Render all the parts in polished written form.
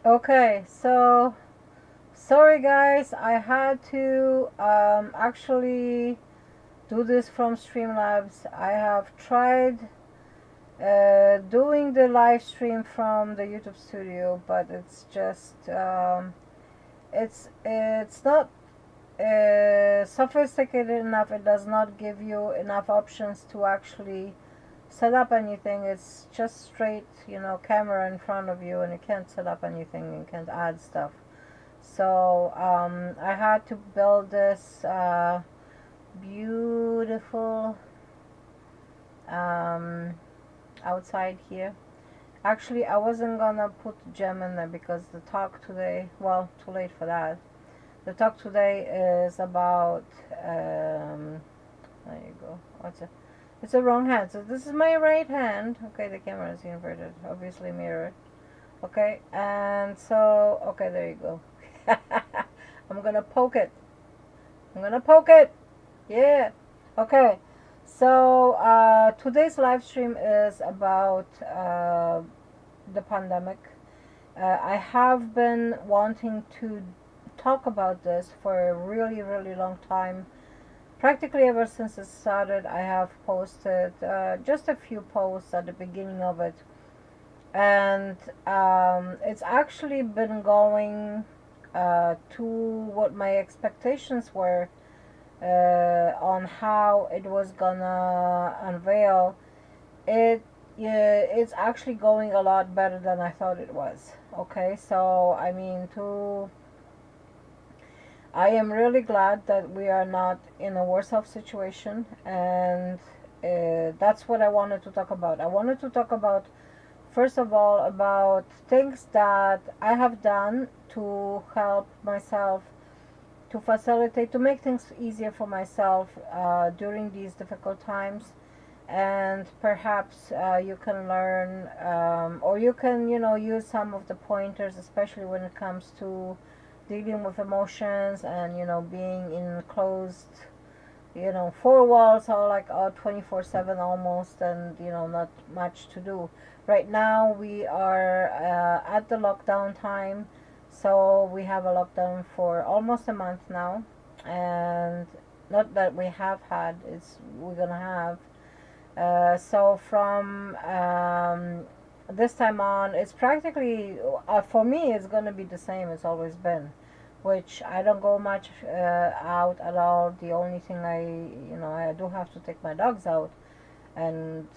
Okay, so sorry guys, I had to actually do this from Streamlabs. I have tried doing the live stream from the YouTube studio, but it's just it's not sophisticated enough. It does not give you enough options to actually set up anything. It's just straight, camera in front of you, and you can't set up anything. You can't add stuff. So I had to build this beautiful um, outside here. Actually, I wasn't gonna put gem in there because the talk today, well, too late for that. The talk today is about, there you go. What's it? It's the wrong hand. So this is my right hand. Okay, the camera is inverted, obviously mirrored. Okay, and so, okay, there you go. I'm gonna poke it. I'm gonna poke it. Yeah. Okay. So today's live stream is about the pandemic. I have been wanting to talk about this for a really, really long time. Practically ever since it started, I have posted just a few posts at the beginning of it, and it's actually been going to what my expectations were on how it was gonna unveil. It Yeah, it's actually going a lot better than I thought it was. Okay, so I mean, to I am really glad that we are not in a worse off situation, and that's what I wanted to talk about. I wanted to talk about, first of all, about things that I have done to help myself, to facilitate, to make things easier for myself during these difficult times. And perhaps you can learn, or you can, use some of the pointers, especially when it comes to dealing with emotions and, being in closed, four walls, or like 24/7 almost, and, not much to do. Right now, we are at the lockdown time, so we have a lockdown for almost a month now, and not that we have had, it's we're gonna have. So from this time on, it's practically, for me, it's going to be the same it's always been, which I don't go much out at all. The only thing I do have to take my dogs out and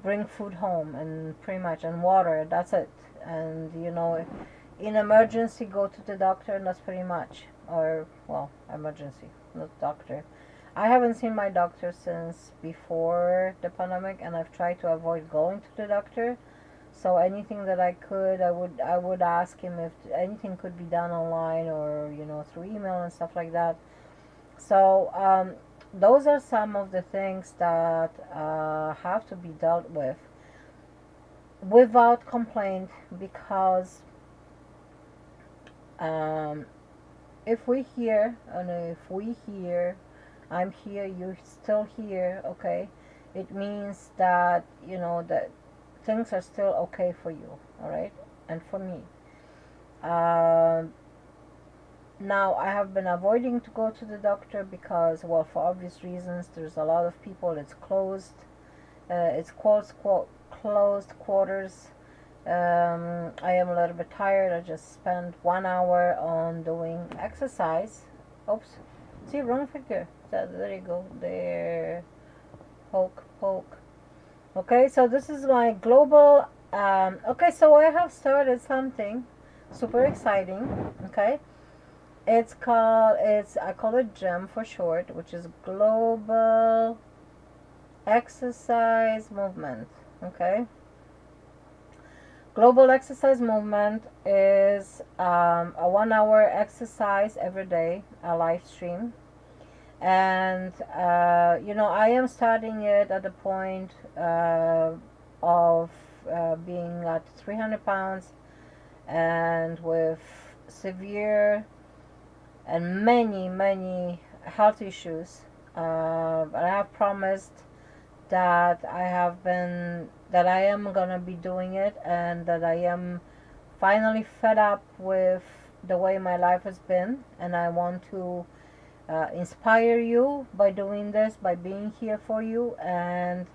bring food home, and pretty much, and water. That's it. And in emergency, go to the doctor, and that's pretty much. Or, well, emergency, not doctor. I haven't seen my doctor since before the pandemic, and I've tried to avoid going to the doctor. So anything that I could, I would ask him if anything could be done online, or through email and stuff like that. So those are some of the things that have to be dealt with without complaint, because um, if we hear, and if we hear, I'm here, you're still here, okay, it means that, that things are still okay for you, all right, and for me. Um, Now, I have been avoiding to go to the doctor because, well, for obvious reasons, there's a lot of people, it's closed, closed quarters. I am a little bit tired. I just spent 1 hour on doing exercise. Oops. See, wrong figure. There you go. There. Poke, poke. Okay, so this is my global. Okay, so I have started something super exciting. Okay, I call it GEM for short, which is Global Exercise Movement. Okay, Global Exercise Movement is a 1 hour exercise every day, a live stream. And, I am starting it at the point of being at 300 pounds and with severe and many, many health issues. But I have promised that I am gonna be doing it, and that I am finally fed up with the way my life has been, and I want to inspire you by doing this, by being here for you. And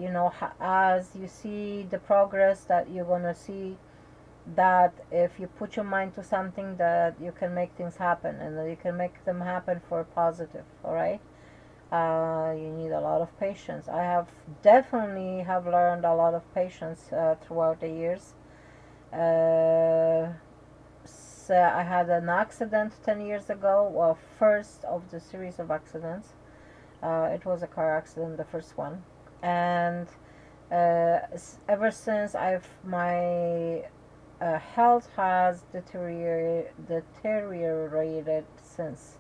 you know, as you see the progress that you're gonna see, that if you put your mind to something, that you can make things happen, and that you can make them happen for positive. All right. You need a lot of patience. I have definitely have learned a lot of patience throughout the years. So I had an accident 10 years ago, well, first of the series of accidents. It was a car accident, the first one. And ever since, my health has deteriorated since,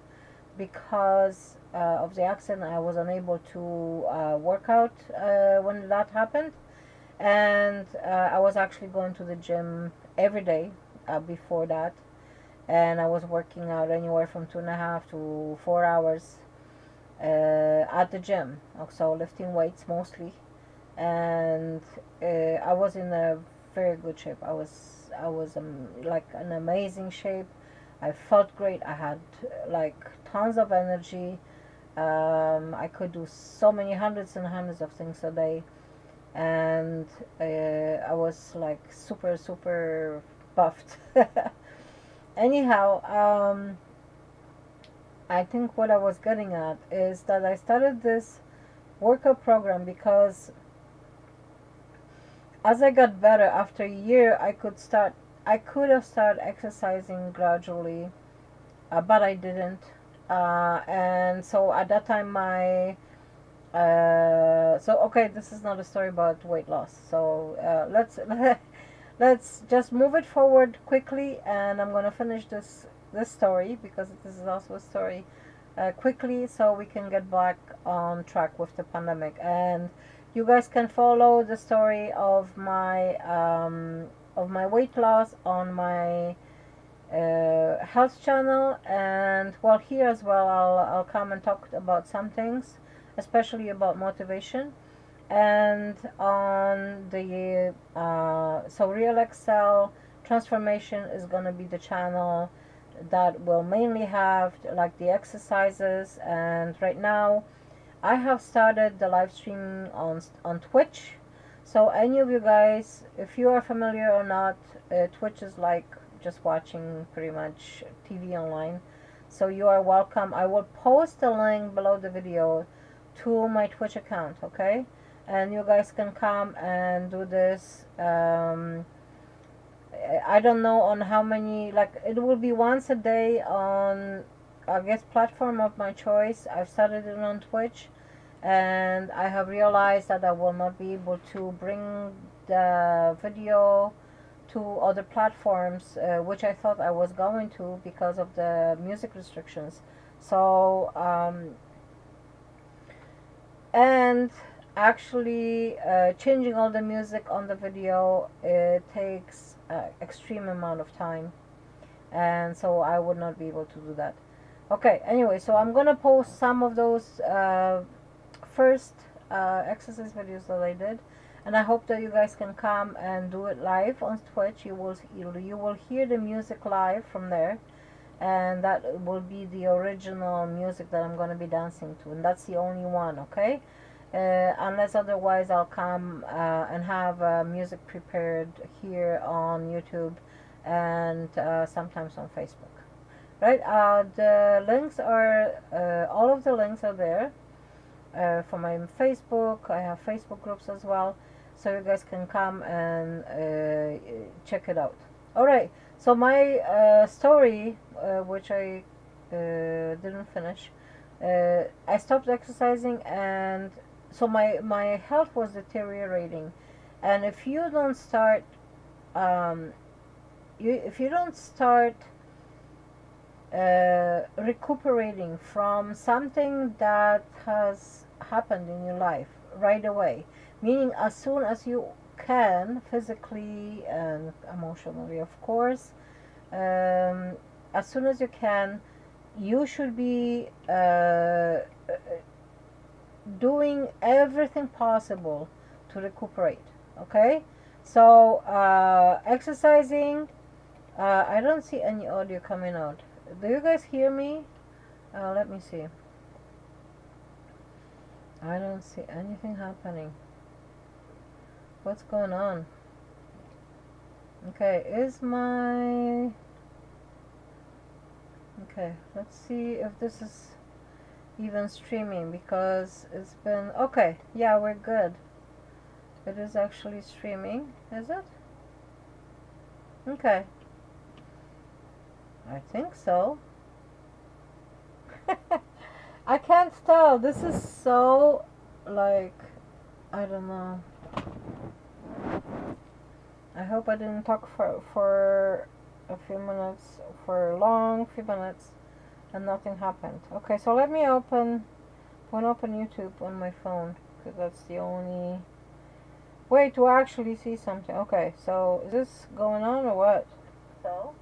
because of the accident. I was unable to work out when that happened, and I was actually going to the gym every day before that, and I was working out anywhere from 2.5 to 4 hours at the gym, so lifting weights mostly. And I was in a very good shape. I was like an amazing shape. I felt great. I had like tons of energy. I could do so many hundreds and hundreds of things a day, and I was like super super buffed. Anyhow, I think what I was getting at is that I started this workout program because as I got better after a year, I could have started exercising gradually, but I didn't. And so at that time, so okay, this is not a story about weight loss. So let's just move it forward quickly, and I'm gonna finish this story, because this is also a story, quickly, so we can get back on track with the pandemic. And you guys can follow the story of my weight loss on my health channel. And well, here as well, I'll come and talk about some things, especially about motivation. And on the so Real Excel Transformation is gonna be the channel that will mainly have like the exercises. And right now I have started the live stream on Twitch. So any of you guys, if you are familiar or not, Twitch is like just watching pretty much TV online. So you are welcome. I will post a link below the video to my Twitch account, okay? And you guys can come and do this. I don't know on how many, like it will be once a day on, I guess, platform of my choice. I've started it on Twitch, and I have realized that I will not be able to bring the video to other platforms, which I thought I was going to because of the music restrictions. So and actually changing all the music on the video, it takes extreme amount of time, and so I would not be able to do that. Okay, anyway, so I'm gonna post some of those first exercise videos that I did, and I hope that you guys can come and do it live on Twitch. You will hear the music live from there, and that will be the original music that I'm gonna be dancing to, and that's the only one, okay? Unless otherwise, I'll come and have music prepared here on YouTube, and sometimes on Facebook. Right? The links are all of the links are there for my Facebook. I have Facebook groups as well, so you guys can come and check it out. All right. So my story, which I didn't finish, I stopped exercising, and so my health was deteriorating. And if you don't start if you don't start recuperating from something that has happened in your life right away, meaning as soon as you can, physically and emotionally, of course, as soon as you can, you should be doing everything possible to recuperate, okay? So exercising, I don't see any audio coming out. Do you guys hear me? Let me see. I don't see anything happening. What's going on? Okay, okay, let's see if this is even streaming, because it's been okay. Yeah, we're good. It is actually streaming, is it? Okay, I think so. I can't tell. This is so, like, I don't know. I hope I didn't talk for a few minutes, for a long few minutes, and nothing happened. Okay, so let me open YouTube on my phone, because that's the only way to actually see something. Okay, so is this going on or what? So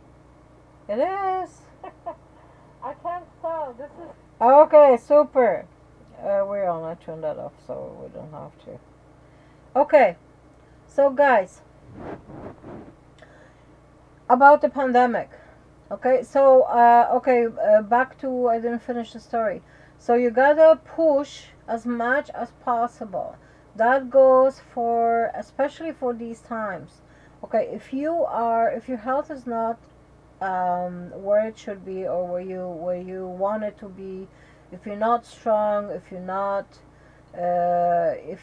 it is. I can't tell. This is okay. Super. We're on. I turned that off, so we don't have to. Okay, so guys, about the pandemic. Okay, so back to, I didn't finish the story. So you gotta push as much as possible. That goes for, especially for these times. Okay, if your health is not where it should be, or where you want it to be, if you're not strong, if you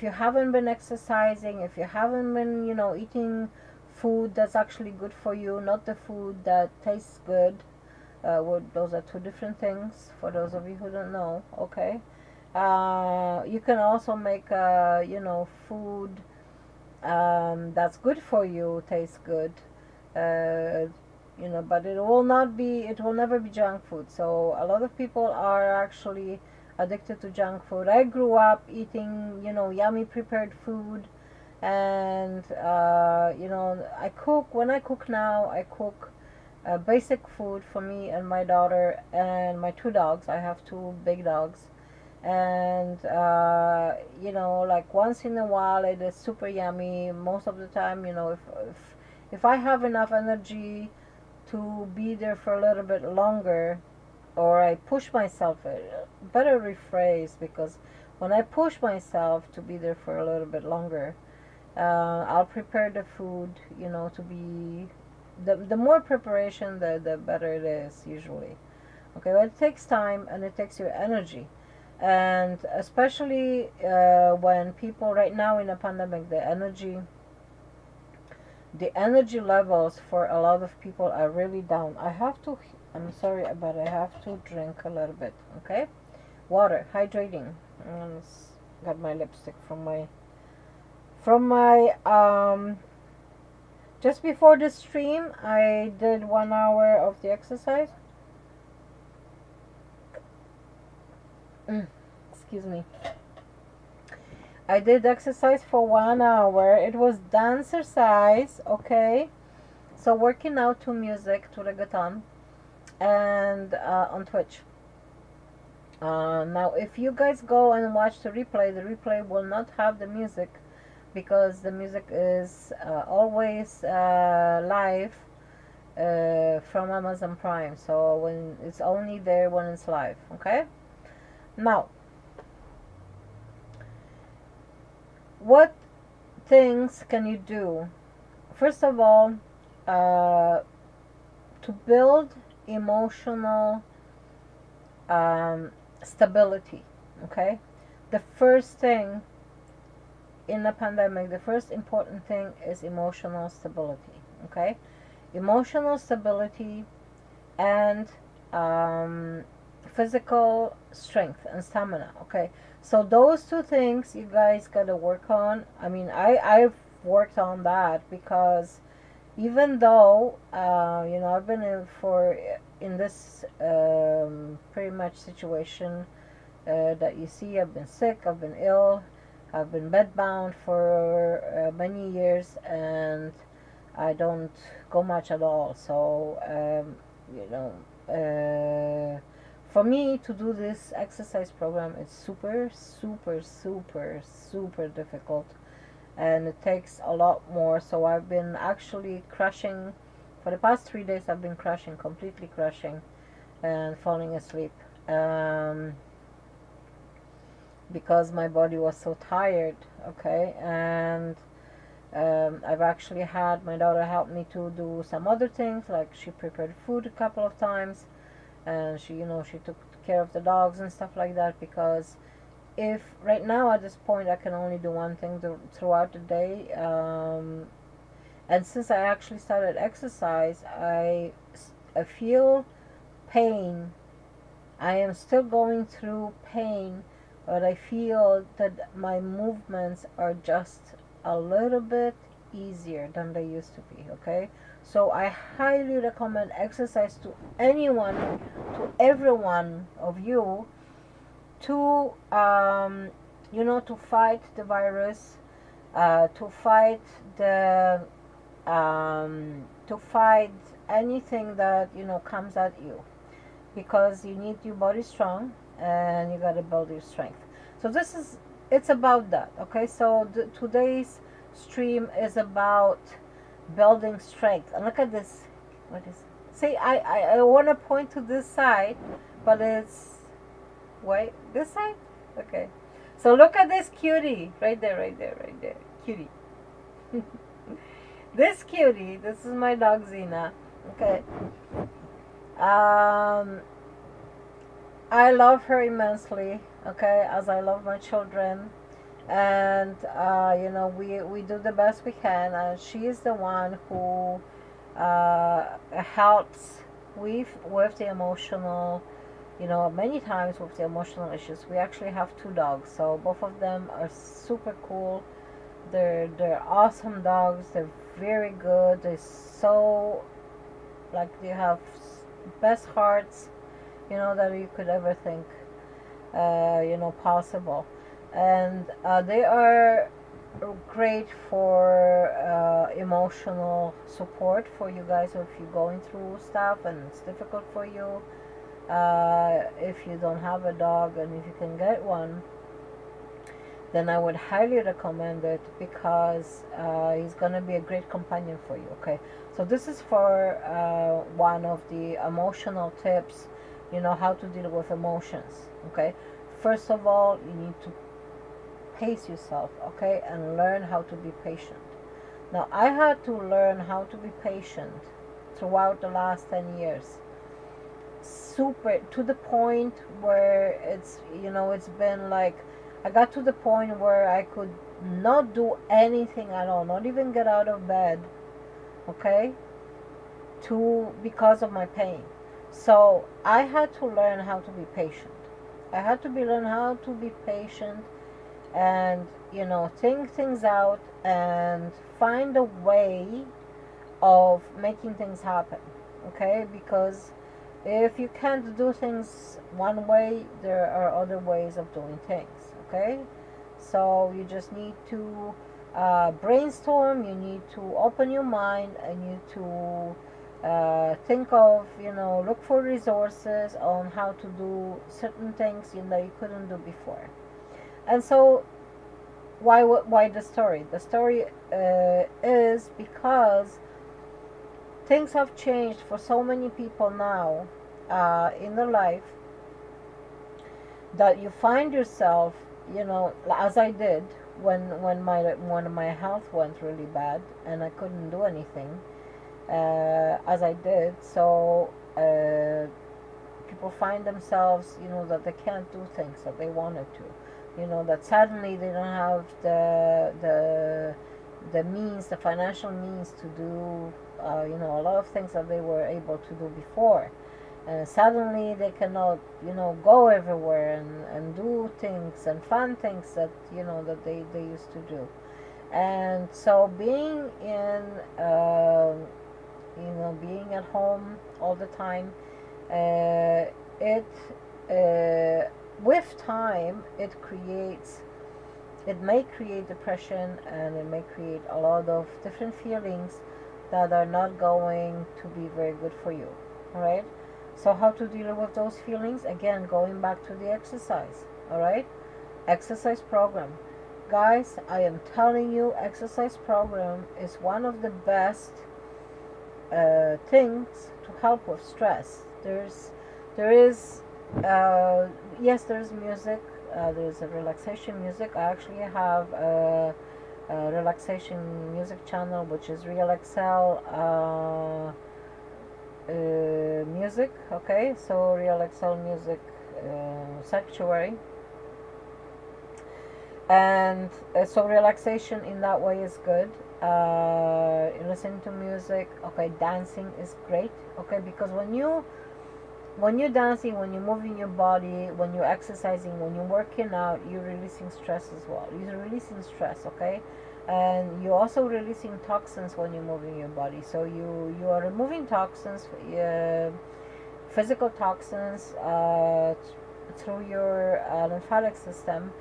haven't been exercising, if you haven't been, eating food that's actually good for you, not the food that tastes good. Those are two different things, for those of you who don't know. Okay, you can also make food that's good for you taste good. Uh, but it will never be junk food. So a lot of people are actually addicted to junk food. I grew up eating, yummy prepared food, and I cook. When I cook now, I cook basic food for me and my daughter and my two dogs. I have two big dogs, and like once in a while it is super yummy. Most of the time, if I have enough energy to be there for a little bit longer, or I push myself, better rephrase, because when I push myself to be there for a little bit longer, I'll prepare the food, to be, the more preparation, the better it is usually. Okay, but it takes time and it takes your energy, and especially when people right now in a pandemic, the energy levels for a lot of people are really down. I'm sorry, but I have to drink a little bit. Okay, water, hydrating. Got my lipstick from my just before the stream. I did 1 hour of the exercise. Excuse me. I did exercise for 1 hour. It was dancercise, okay? So working out to music, to reggaeton, and on Twitch. Now, if you guys go and watch the replay will not have the music, because the music is always live from Amazon Prime. So when it's only there when it's live, okay? Now, what things can you do? First of all, to build emotional stability. Okay, the first thing in a pandemic, the first important thing is emotional stability. Okay, emotional stability and physical strength and stamina. Okay, so those two things you guys gotta work on. I mean, I've worked on that, because even though I've been in this pretty much situation that you see. I've been sick, I've been ill, I've been bedbound for many years, and I don't go much at all. So for me to do this exercise program, it's super, super, super, super difficult. and it takes a lot more. So I've been actually crashing for the past 3 days. I've been crashing, completely crashing, and falling asleep, um, because my body was so tired. Okay, and I've actually had my daughter help me to do some other things, like she prepared food a couple of times, and she took care of the dogs and stuff like that. Because if right now at this point I can only do one thing throughout the day, and since I actually started exercise, I feel pain. I am still going through pain, but I feel that my movements are just a little bit easier than they used to be. Okay, so I highly recommend exercise to anyone, to every one of you, to to fight the virus, to fight the to fight anything that comes at you, because you need your body strong, and you got to build your strength. So it's about that. Okay, so today's stream is about building strength. And look at this. What is see I want to point to this side, but it's wait, this side. Okay, so look at this cutie right there, right there, right there, cutie. This cutie, this is my dog Zena. Okay, I love her immensely, okay, as I love my children. And, we do the best we can. And she is the one who helps with the emotional, many times with the emotional issues. We actually have two dogs, so both of them are super cool. They're awesome dogs. They're very good. They're so, like, they have best hearts, that you could ever think, possible. And they are great for emotional support for you guys if you're going through stuff and it's difficult for you. If you don't have a dog, and if you can get one, then I would highly recommend it, because he's going to be a great companion for you. Okay, so this is for one of the emotional tips, how to deal with emotions. Okay, first of all, you need to pace yourself, okay, and learn how to be patient. Now, I had to learn how to be patient throughout the last 10 years, super to the point where it's been like, I got to the point where I could not do anything at all, not even get out of bed, okay, because of my pain. So I had to learn how to be patient. I had to learn how to be patient, and think things out, and find a way of making things happen. Okay, because if you can't do things one way, there are other ways of doing things. Okay, so you just need to brainstorm. You need to open your mind, and you need to think of, look for resources on how to do certain things that you couldn't do before. And so why the story? The story is because things have changed for so many people now in their life, that you find yourself, as I did when my health went really bad and I couldn't do anything, as I did. So people find themselves, that they can't do things that they wanted to. That suddenly they don't have the means, the financial means to do, a lot of things that they were able to do before. And suddenly they cannot, go everywhere and do things and fun things that, that they used to do. And so being at home all the time, it with time, it may create depression, and it may create a lot of different feelings that are not going to be very good for you. All right, so how to deal with those feelings? Again, going back to the exercise. All right, exercise program. Guys, I am telling you, exercise program is one of the best things to help with stress. There is, yes, there's music. There's a relaxation music. I actually have a relaxation music channel, which is Real Excel music. Okay, so Real Excel music sanctuary, and so relaxation in that way is good. Listening to music, okay, dancing is great, okay, because when you're dancing, when you're moving your body, when you're exercising, when you're working out, you're releasing stress as well. You're releasing stress, okay, and you're also releasing toxins when you're moving your body. So you are removing toxins, physical toxins, through your lymphatic system,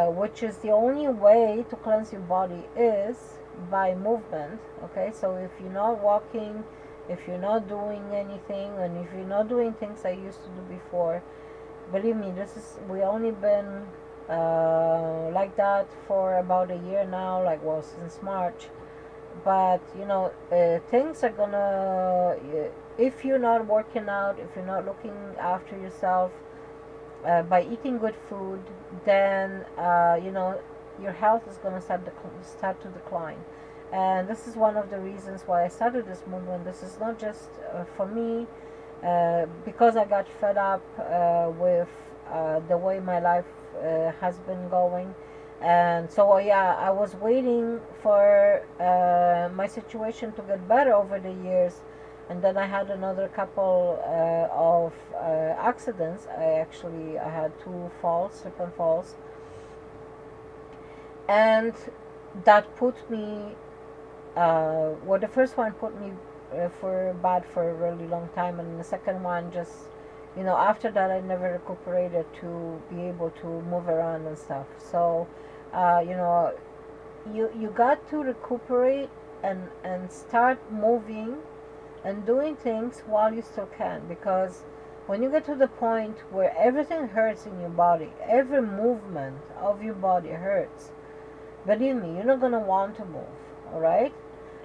which is the only way to cleanse your body is by movement. Okay, so if you're not walking, if you're not doing anything, and if you're not doing things I used to do before, believe me, we only been like that for about a year now, like, well, since March. But things are gonna, if you're not working out, if you're not looking after yourself, by eating good food, then your health is going to start to decline. And this is one of the reasons why I started this movement. This is not just for me, because I got fed up with the way my life has been going. And so yeah, I was waiting for my situation to get better over the years, and then I had another couple of accidents. I had two falls, slip and falls, and that put me. Well, the first one put me for bad for a really long time, and the second one just, after that I never recuperated to be able to move around and stuff. So, you got to recuperate and start moving and doing things while you still can, because when you get to the point where everything hurts in your body, every movement of your body hurts, believe me, you're not going to want to move. All right,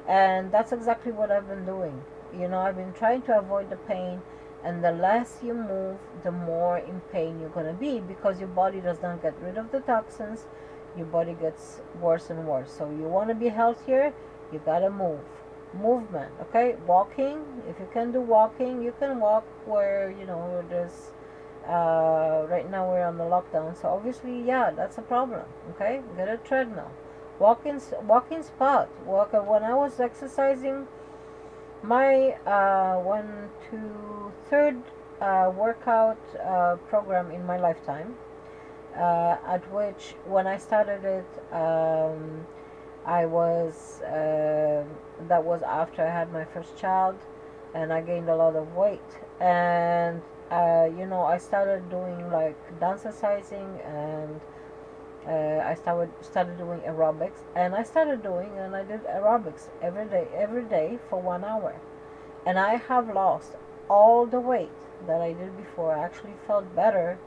and that's exactly what I've been doing. I've been trying to avoid the pain, and the less you move, the more in pain you're going to be, because your body does not get rid of the toxins. Your body gets worse and worse. So you want to be healthier, you got to move. Movement, okay? Walking, if you can do walking, you can walk where there's right now we're on the lockdown, so obviously, yeah, that's a problem. Okay, get a treadmill, walking spot. When I was exercising, my third workout program in my lifetime, at which when I started it, I was that was after I had my first child, and I gained a lot of weight, and I started doing like dancercising, and I started doing aerobics, and I did aerobics every day for 1 hour, and I have lost all the weight that I did before. I actually felt better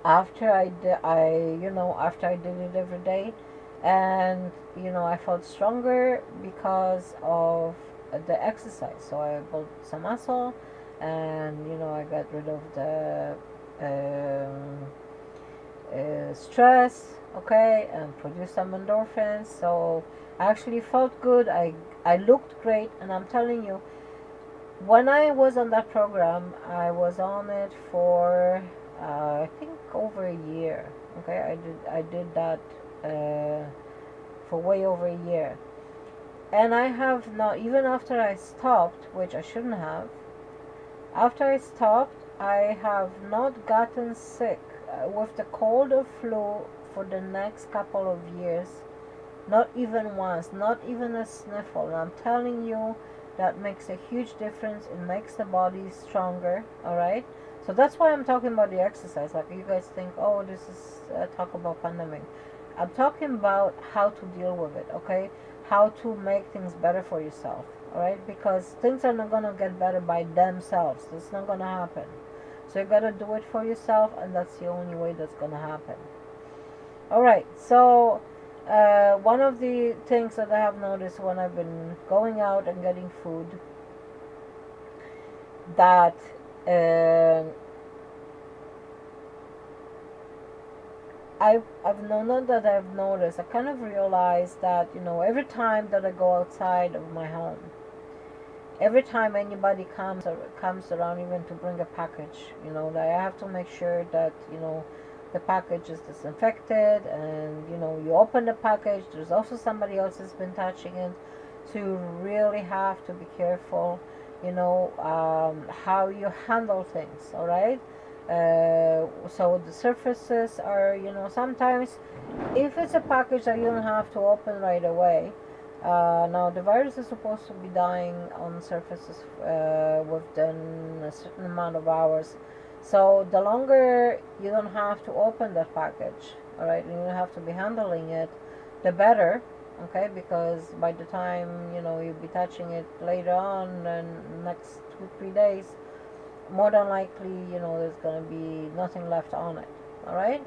after after I did it every day, and I felt stronger because of the exercise. So I built some muscle, and I got rid of the stress, okay, and produced some endorphins. So I actually felt good. I looked great, and I'm telling you, when I was on that program, I was on it for I think over a year. Okay, I did that for way over a year, and I have not, even after I stopped, which I shouldn't have. After I stopped, I have not gotten sick with the cold or flu for the next couple of years. Not even once, not even a sniffle. And I'm telling you, that makes a huge difference. It makes the body stronger, alright? So that's why I'm talking about the exercise. Like, you guys think, oh, this is talk about pandemic. I'm talking about how to deal with it, okay? How to make things better for yourself, alright? Because things are not going to get better by themselves. It's not going to happen. So you got to do it for yourself, and that's the only way that's going to happen. All right, so one of the things that I have noticed when I've been going out and getting food, that uh, I've noticed, I kind of realized that, every time that I go outside of my home, every time anybody comes around, even to bring a package, that I have to make sure that, the package is disinfected, and, you open the package, there's also somebody else that's been touching it. So you really have to be careful, how you handle things, all right? So the surfaces are, sometimes, if it's a package that you don't have to open right away, now the virus is supposed to be dying on surfaces within a certain amount of hours. So the longer you don't have to open that package, all right, and you don't have to be handling it, the better. Okay, because by the time you'll be touching it later on, and next 2-3 days, more than likely, there's gonna be nothing left on it. All right,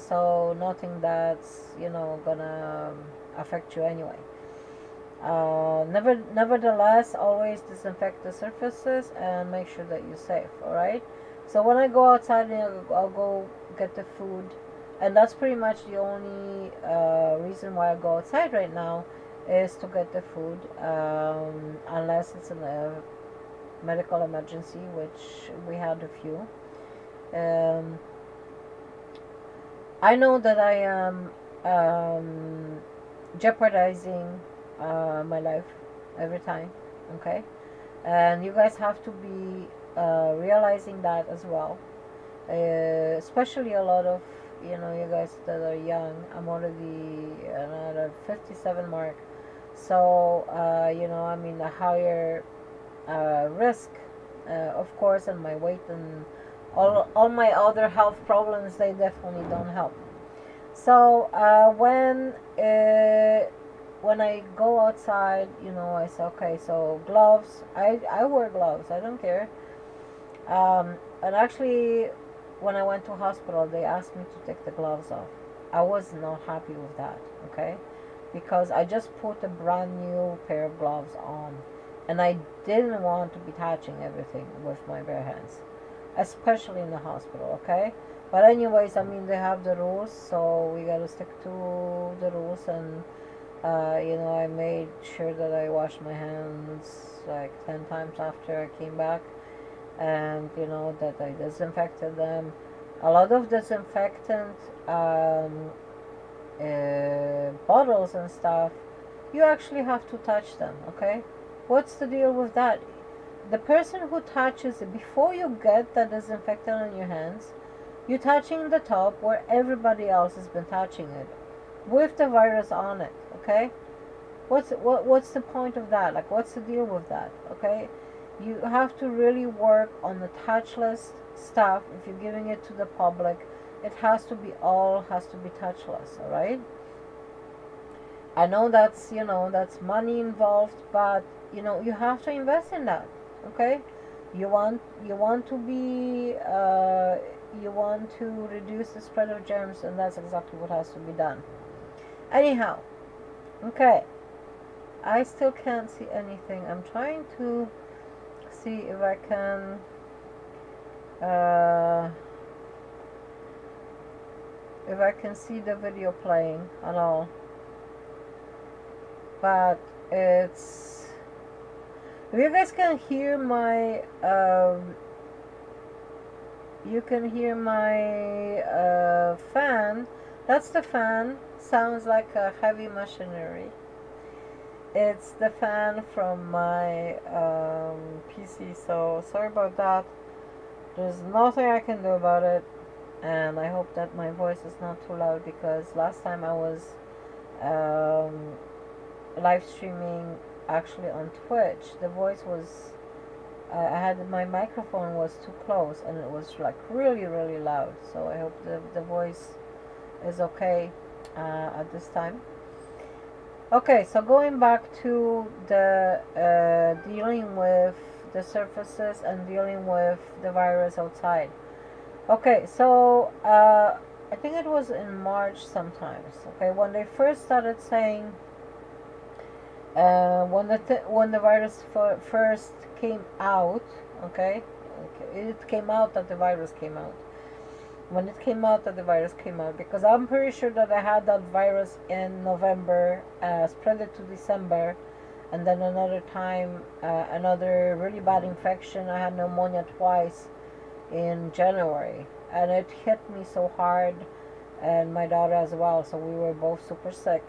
so nothing that's gonna affect you anyway. Nevertheless, always disinfect the surfaces and make sure that you're safe. All right. So when I go outside, I'll go get the food, and that's pretty much the only reason why I go outside right now, is to get the food, unless it's a medical emergency, which we had a few. Um, I know that I am jeopardizing my life every time, okay? And you guys have to be realizing that as well. Especially a lot of you guys that are young. I'm already another 57 mark, so I'm in a higher risk, of course, and my weight and all my other health problems, they definitely don't help. So when I go outside, I say, okay, so gloves. I wear gloves. I don't care. And actually, when I went to hospital, they asked me to take the gloves off. I was not happy with that. Okay, because I just put a brand new pair of gloves on, and I didn't want to be touching everything with my bare hands, especially in the hospital. Okay. But anyways, they have the rules, so we gotta stick to the rules, and I made sure that I washed my hands like 10 times after I came back, and that I disinfected them. A lot of disinfectant bottles and stuff, you actually have to touch them, okay? What's the deal with that? The person who touches it, before you get that disinfectant on your hands, you're touching the top where everybody else has been touching it with the virus on it, okay? What's the point of that? Like, what's the deal with that? Okay, you have to really work on the touchless stuff. If you're giving it to the public, it has to be touchless. All right. I know that's money involved, but you have to invest in that. Okay, you want to be you want to reduce the spread of germs, and that's exactly what has to be done. Anyhow, okay. I still can't see anything. I'm trying to see if I can see the video playing at all. But if you guys can hear my fan. That's the fan. Sounds like a heavy machinery. It's the fan from my PC, so sorry about that. There's nothing I can do about it, and I hope that my voice is not too loud, because last time I was live streaming actually on Twitch, the voice was I had my microphone was too close, and it was like really really loud. So I hope the voice is okay at this time. Okay, so going back to the dealing with the surfaces and dealing with the virus outside. Okay, so I think it was in March sometimes. Okay, when they first started saying, when the virus first came out, okay, it came out that the virus came out. When it came out that the virus came out, because I'm pretty sure that I had that virus in November, spread it to December, and then another time, another really bad infection. I had pneumonia twice in January, and it hit me so hard, and my daughter as well. So we were both super sick.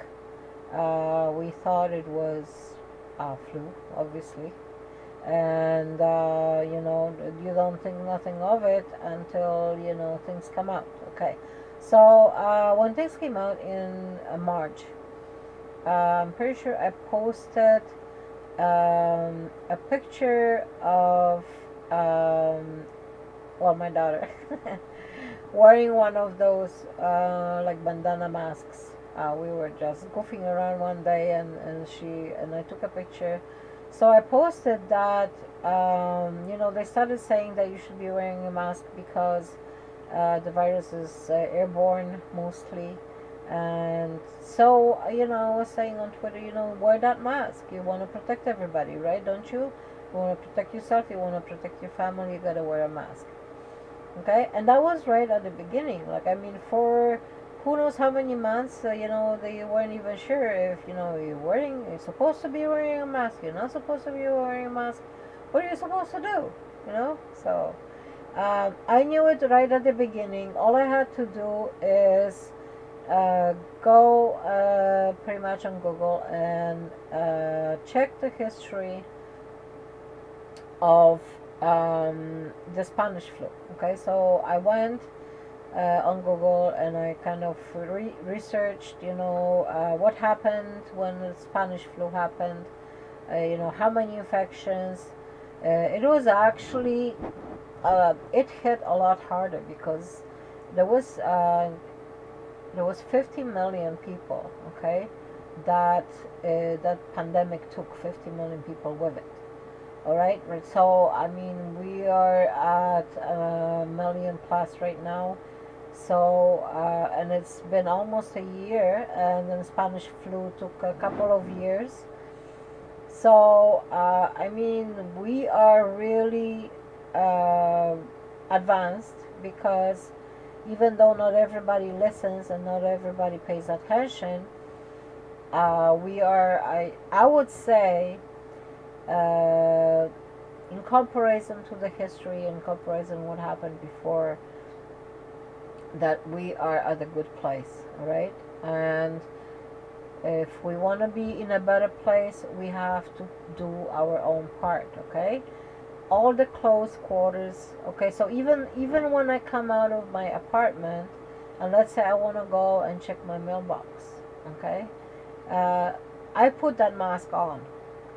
We thought it was flu, obviously, and you don't think nothing of it until things come out. Okay, so when things came out in March, I'm pretty sure I posted a picture of my daughter wearing one of those like bandana masks. We were just goofing around one day, and I took a picture. So I posted that they started saying that you should be wearing a mask because the virus is airborne mostly. And so I was saying on Twitter, wear that mask. You want to protect everybody, right? Don't you? You want to protect yourself, you want to protect your family, you gotta wear a mask. Okay, and that was right at the beginning. Like, I mean, for who knows how many months, they weren't even sure if you're supposed to be wearing a mask, you're not supposed to be wearing a mask. What are you supposed to do? So I knew it right at the beginning. All I had to do is go pretty much on Google and check the history of the Spanish flu. Okay, so I went on Google and I kind of researched, what happened when the Spanish flu happened, how many infections. It was actually, it hit a lot harder because there was 50 million people, okay, that pandemic took 50 million people with it. All right, so I mean, we are at a million plus right now. So and it's been almost a year, and then Spanish flu took a couple of years. So I mean, we are really advanced, because even though not everybody listens and not everybody pays attention, we are, I would say, in comparison to the history, in comparison what happened before, that we are at a good place. All right, and if we want to be in a better place, we have to do our own part. Okay, all the close quarters. Okay, so even when I come out of my apartment, and let's say I want to go and check my mailbox, okay, I put that mask on.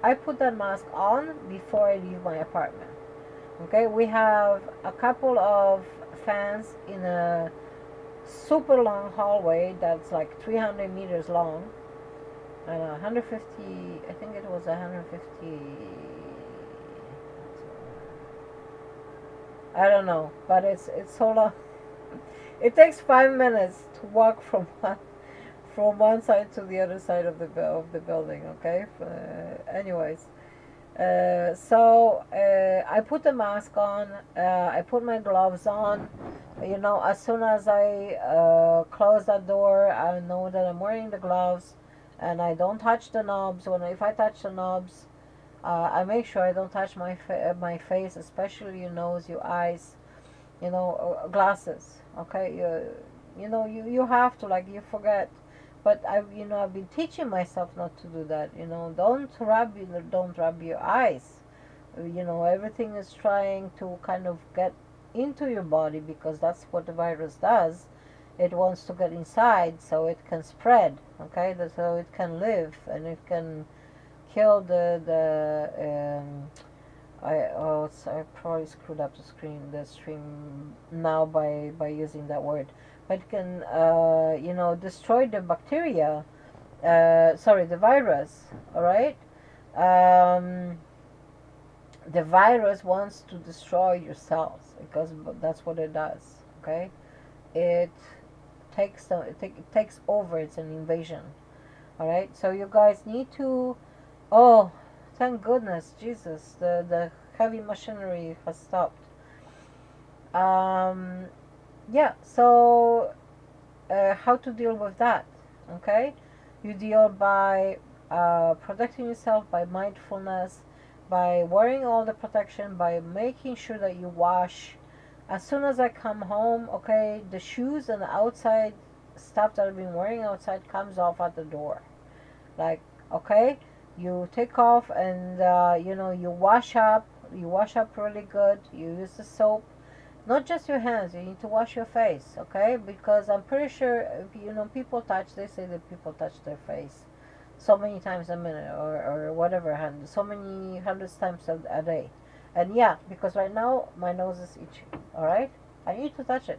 I put that mask on before I leave my apartment. Okay, we have a couple of fans in a super long hallway that's like 300 meters long, and 150, I think it was 150, I don't know, but it's so long. It takes 5 minutes to walk from one side to the other side of the building. Okay. Anyways, so I put the mask on. I put my gloves on. As soon as I close that door, I know that I'm wearing the gloves, and I don't touch the knobs. If I touch the knobs, I make sure I don't touch my face, especially your nose, your eyes, glasses. Okay, you have to, like, you forget. But I've been teaching myself not to do that. Don't rub your eyes. Everything is trying to kind of get into your body, because that's what the virus does. It wants to get inside so it can spread. Okay, so it can live and it can kill I probably screwed up the stream now by using that word, but it can destroy the bacteria, the virus. All right. The virus wants to destroy your cells, because that's what it does. Okay, it takes it takes over. It's an invasion. All right, so you guys need to. Oh, thank goodness, Jesus, the heavy machinery has stopped. Um, yeah. So how to deal with that? Okay, you deal by protecting yourself by mindfulness, by wearing all the protection, by making sure that you wash. As soon as I come home, okay, the shoes and the outside stuff that I've been wearing outside comes off at the door. Like, okay, you take off and you wash up. You wash up really good. You use the soap, not just your hands. You need to wash your face, okay? Because I'm pretty sure, people touch. They say that people touch their face so many times a minute, or whatever, so many hundreds times a day. And yeah, because right now my nose is itchy. All right, I need to touch it.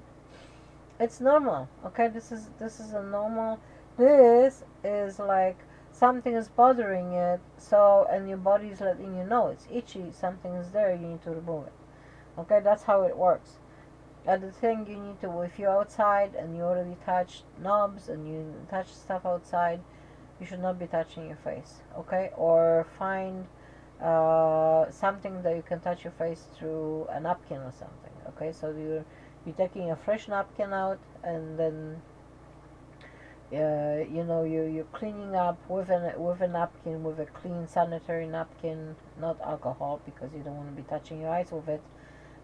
It's normal, okay? This is a normal. This is like something is bothering it. So, and your body is letting you know it's itchy. Something is there. You need to remove it. Okay, that's how it works. And the thing you need to, if you're outside and you already touched knobs and you touch stuff outside, you should not be touching your face, okay? Or find something that you can touch your face through a napkin or something, okay? So you're taking a fresh napkin out, and then you're cleaning up with a napkin, with a clean sanitary napkin, not alcohol, because you don't want to be touching your eyes with it,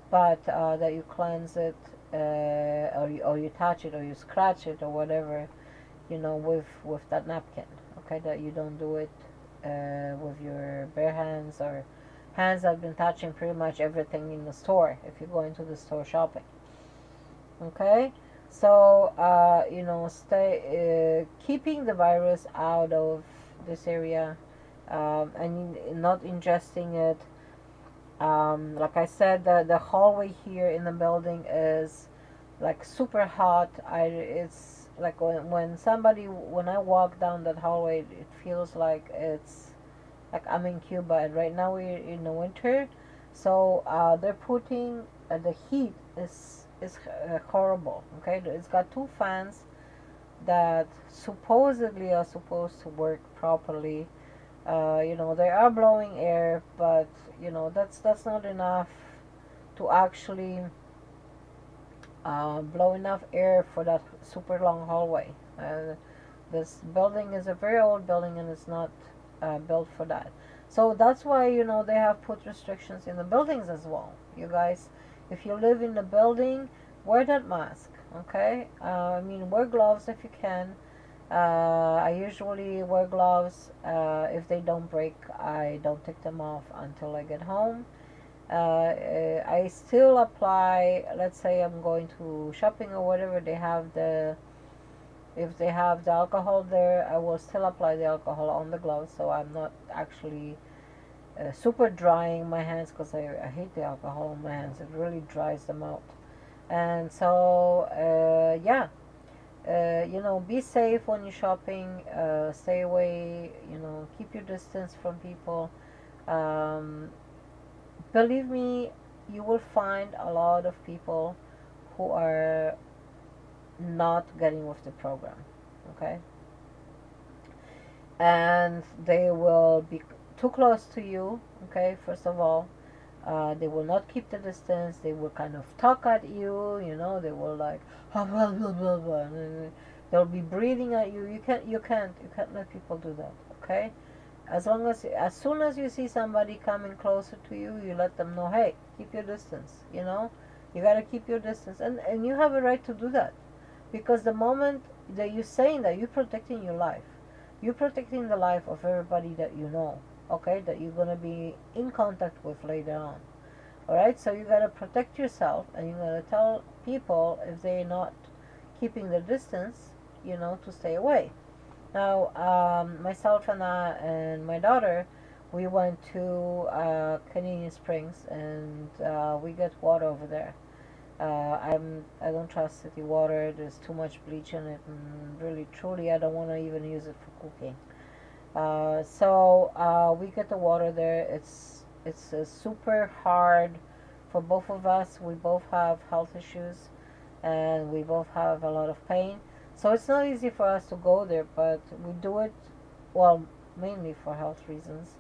but that you cleanse it, or you touch it, or you scratch it, or whatever, with that napkin. Okay, that you don't do it with your bare hands, or hands that have been touching pretty much everything in the store if you go into the store shopping. Okay, so stay keeping the virus out of this area, and not ingesting it. Like I said, the hallway here in the building is like super hot. It's like when I walk down that hallway, it feels like it's like I'm in Cuba. And right now we're in the winter, so they're putting the heat is horrible. Okay, it's got two fans that supposedly are supposed to work properly. They are blowing air, but that's not enough to actually blow enough air for that super long hallway. This building is a very old building, and it's not built for that. So that's why they have put restrictions in the buildings as well. You guys, if you live in the building, wear that mask. Okay, wear gloves if you can. I usually wear gloves. If they don't break, I don't take them off until I get home. I still apply. Let's say I'm going to shopping or whatever. If they have the alcohol there, I will still apply the alcohol on the gloves, so I'm not actually super drying my hands, because I hate the alcohol on my hands. It really dries them out. And so yeah. Be safe when you're shopping. Stay away. Keep your distance from people. Um, Believe me, you will find a lot of people who are not getting with the program. Okay, and they will be too close to you. Okay, first of all, they will not keep the distance. They will kind of talk at you. They will like blah, blah, blah, blah, blah, and they'll be breathing at you. You can't let people do that. Okay, as soon as you see somebody coming closer to you, you let them know, hey, keep your distance. You gotta keep your distance, and you have a right to do that, because the moment that you're saying that, you're protecting your life. You're protecting the life of everybody that you know, okay, that you're gonna be in contact with later on. Alright, so you gotta protect yourself, and you gotta tell people, if they're not keeping their distance, to stay away. Now, myself and my daughter, we went to Canadian Springs, and we get water over there. I don't trust city water. There's too much bleach in it, and really, truly, I don't want to even use it for cooking. So we get the water there. It's super hard for both of us. We both have health issues, and we both have a lot of pain. So it's not easy for us to go there, but we do it, well, mainly for health reasons,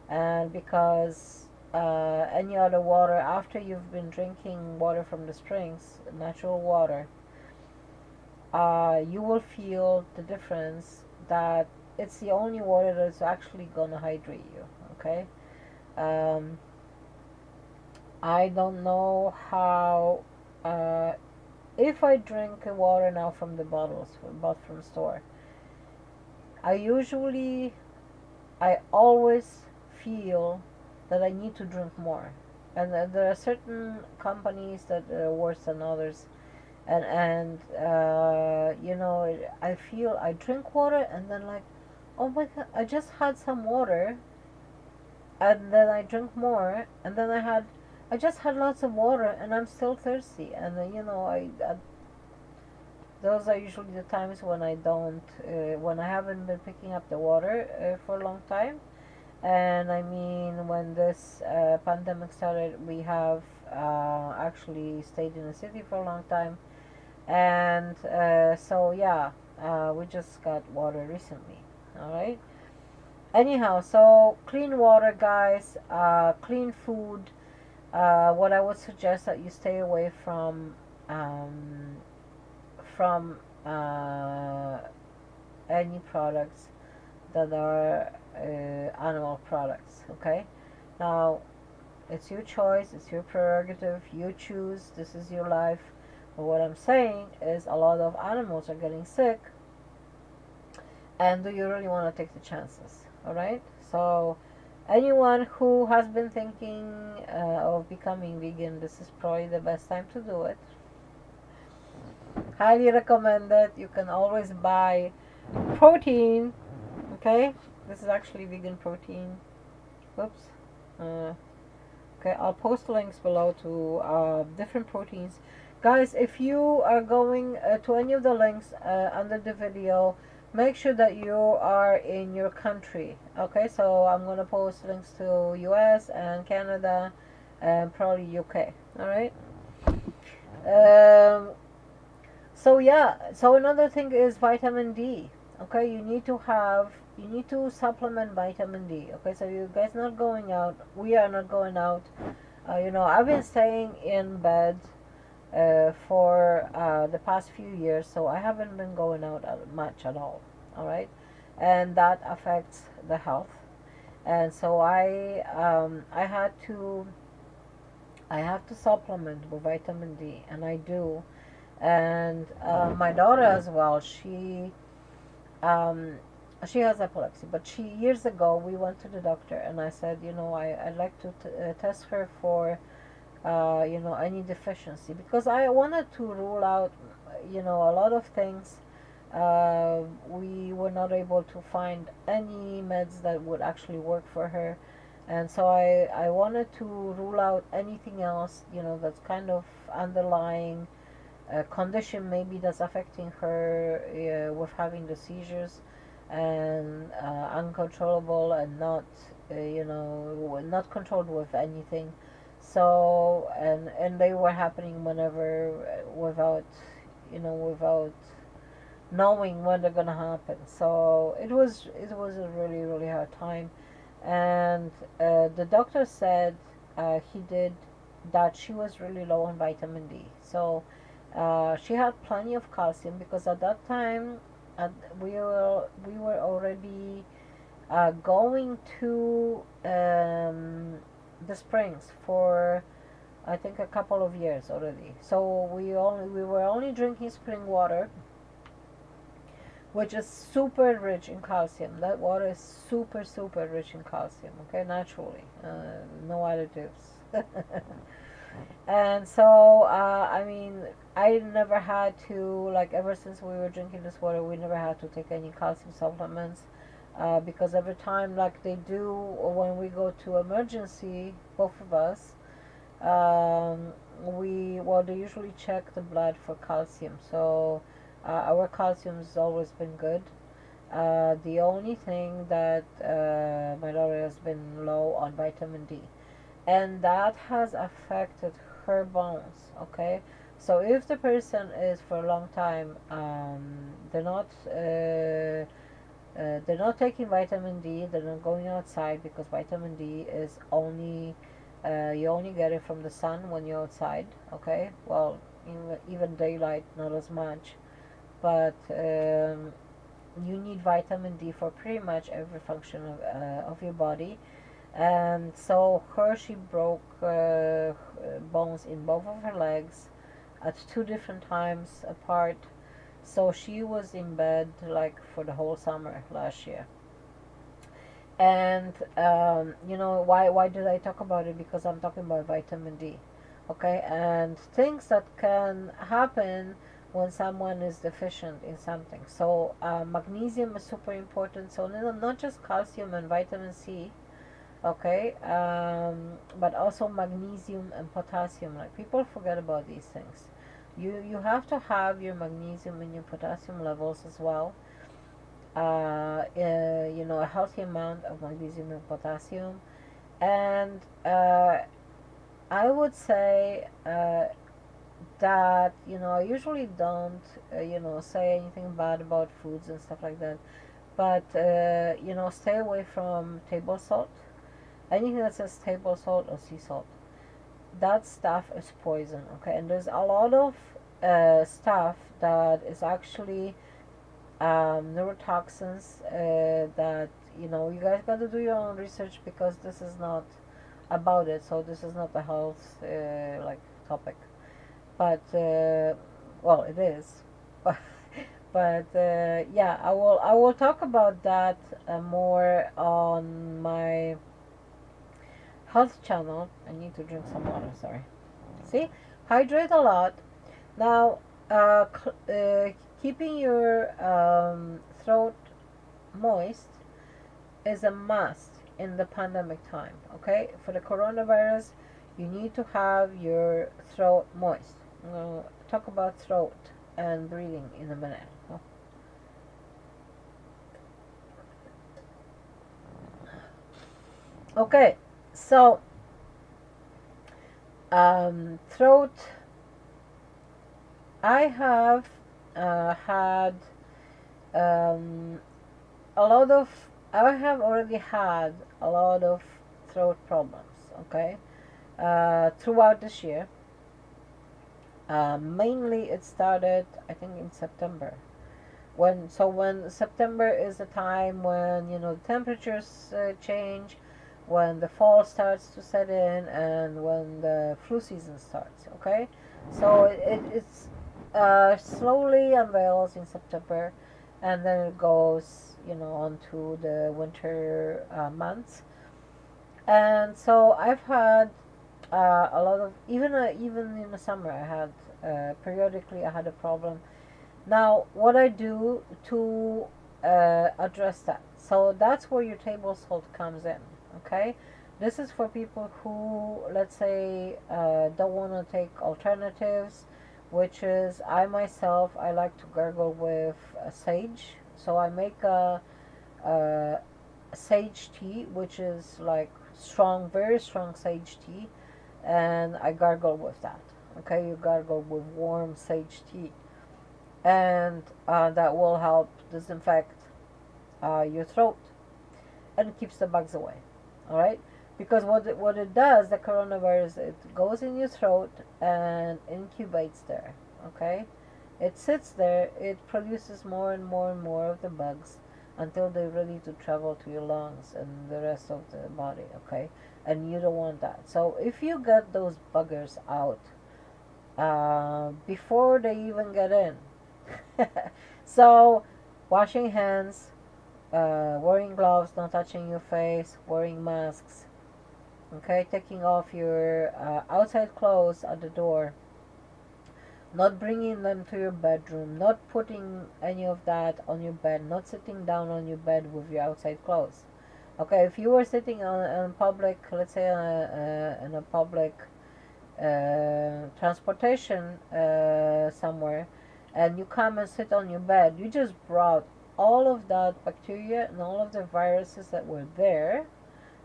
and because any other water, after you've been drinking water from the springs, natural water, you will feel the difference that it's the only water that's actually gonna hydrate you. Okay. um, I don't know how, uh, if I drink water now from the bottles bought from store, I usually, I always feel that I need to drink more, and there are certain companies that are worse than others, and you know, I feel I drink water and then like, oh my god, I just had some water, and then I drink more, and then I just had lots of water and I'm still thirsty, and you know, those are usually the times when I don't, when I haven't been picking up the water for a long time. And I mean, when this pandemic started, we have actually stayed in the city for a long time, and so yeah, we just got water recently. All right. Anyhow, so clean water, guys. Clean food. What I would suggest that you stay away um, from any products that are animal products. Okay. Now, it's your choice. It's your prerogative. You choose. This is your life. But what I'm saying is, a lot of animals are getting sick, and do you really want to take the chances? All right. So anyone who has been thinking of becoming vegan, this is probably the best time to do it. Highly recommend it. You can always buy protein. Okay, this is actually vegan protein. Whoops. uh, okay, I'll post links below to different proteins. Guys, if you are going to any of the links under the video, make sure that you are in your country. Okay, so I'm going to post links to US and Canada and probably UK. All right. um, so yeah, so another thing is vitamin D. Okay, you need to supplement vitamin D. Okay, so you guys not going out, we are not going out. You know, I've been staying in bed for the past few years, so I haven't been going out much at all. All right, and that affects the health. And so I have to supplement with vitamin D, and I do. And my daughter as well. Um, she has epilepsy, but she, years ago, we went to the doctor, and I said, you know, I'd like to test her for you know, any deficiency, because I wanted to rule out, you know, a lot of things. We were not able to find any meds that would actually work for her, and so I wanted to rule out anything else, you know, that's kind of underlying condition maybe that's affecting her with having the seizures, and uncontrollable, and not you know, not controlled with anything. So, and they were happening whenever, without, you know, without knowing when they're gonna happen. So it was a really really hard time. And the doctor said he did that she was really low on vitamin D. So she had plenty of calcium, because at that time, uh, we were already going to the springs for, I think, a couple of years already. So we were only drinking spring water, which is super rich in calcium. That water is super super rich in calcium. Okay, naturally, no additives. And so I mean, I never had to, like, ever since we were drinking this water, we never had to take any calcium supplements, because every time, like they do when we go to emergency, both of us, we, well, they usually check the blood for calcium. So our calcium has always been good. The only thing that my daughter has been low on vitamin D, and that has affected her bones. Okay, So if the person is for a long time, they're not taking vitamin D, they're not going outside, because vitamin D is only you only get it from the sun when you're outside. Okay, well, even daylight not as much, but you need vitamin D for pretty much every function of your body. And so she broke bones in both of her legs at two different times apart. So she was in bed like for the whole summer last year. And why did I talk about it? Because I'm talking about vitamin D. Okay, and things that can happen when someone is deficient in something. So magnesium is super important. So not just calcium and vitamin C, okay, but also magnesium and potassium. Like, people forget about these things. You have to have your magnesium and your potassium levels as well. A healthy amount of magnesium and potassium. And I would say that, I usually don't say anything bad about foods and stuff like that, but stay away from table salt. Anything that says table salt or sea salt, that stuff is poison. Okay, and there's a lot of stuff that is actually neurotoxins that you guys got to do your own research, because this is not about it. So this is not a health like topic, but well, it is. But yeah, I will talk about that more on my health channel. I need to drink some water, sorry. See, hydrate a lot. Now, keeping your throat moist is a must in the pandemic time. Okay, for the coronavirus, you need to have your throat moist. I'm going to talk about throat and breathing in a minute. Okay, so throat. I have had um, a lot of. I have already had a lot of throat problems. Okay, throughout this year. Mainly, it started, I think, in September. When September is the time when the temperatures change, when the fall starts to set in, and when the flu season starts. Okay, so it's slowly unveils in September, and then it goes on to the winter months. And so I've had a lot of, even in the summer, I had periodically I had a problem. Now, what I do to address that? So that's where your table salt comes in. Okay, this is for people who, let's say, don't want to take alternatives, which is, I myself, I like to gargle with sage. So I make a sage tea, which is like strong, very strong sage tea, and I gargle with that. Okay, you gargle with warm sage tea, and that will help disinfect your throat and keeps the bugs away. All right, because what it does, the coronavirus, it goes in your throat and incubates there. Okay, it sits there, it produces more and more and more of the bugs until they're ready to travel to your lungs and the rest of the body. Okay, and you don't want that. So if you get those buggers out before they even get in, so washing hands, wearing gloves, not touching your face, wearing masks, okay, taking off your outside clothes at the door, not bringing them to your bedroom, not putting any of that on your bed, not sitting down on your bed with your outside clothes. Okay, if you were sitting on public, let's say in a public transportation somewhere, and you come and sit on your bed, you just brought all of that bacteria and all of the viruses that were there,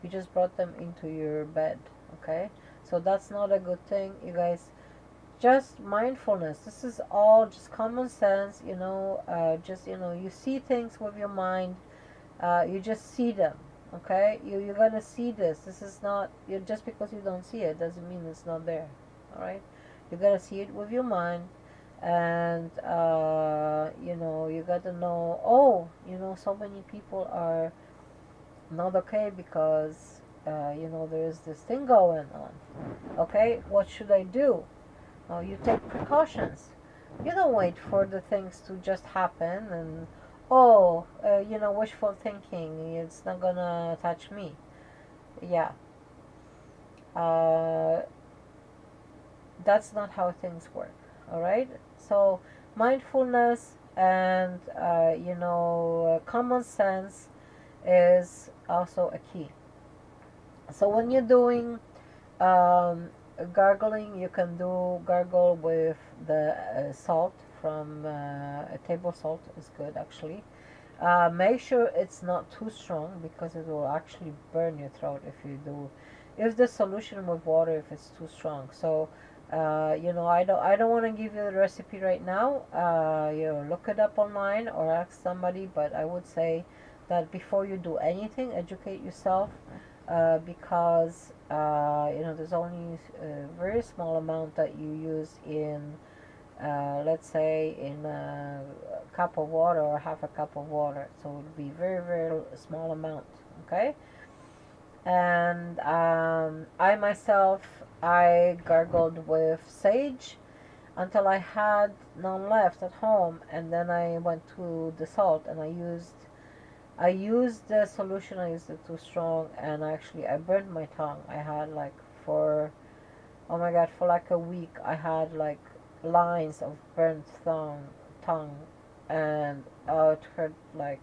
you just brought them into your bed. Okay, so that's not a good thing. You guys just mindfulness. This is all just common sense, just, you see things with your mind. You just see them, okay? You're gonna see this. This is not, just because you don't see it doesn't mean it's not there, all right? You gotta see it with your mind. And you gotta know, oh, so many people are not okay because there is this thing going on. Okay, what should I do? You take precautions. You don't wait for the things to just happen and, oh, wishful thinking. It's not gonna touch me. Yeah, uh, that's not how things work. All right. So mindfulness and common sense is also a key. So when you're doing um, gargling, you can do gargle with the salt from table salt is good actually. Make sure it's not too strong because it will actually burn your throat if the solution with water if it's too strong. So I don't want to give you the recipe right now. Look it up online or ask somebody, but I would say that before you do anything, educate yourself, because there's only a very small amount that you use in, let's say, in a cup of water or half a cup of water. So it would be very, very small amount. Okay. And I gargled with sage until I had none left at home, and then I went to the salt and I used the solution. I used it too strong, and actually I burned my tongue. I had like for oh my god, for like a week I had like lines of burnt tongue, and it hurt like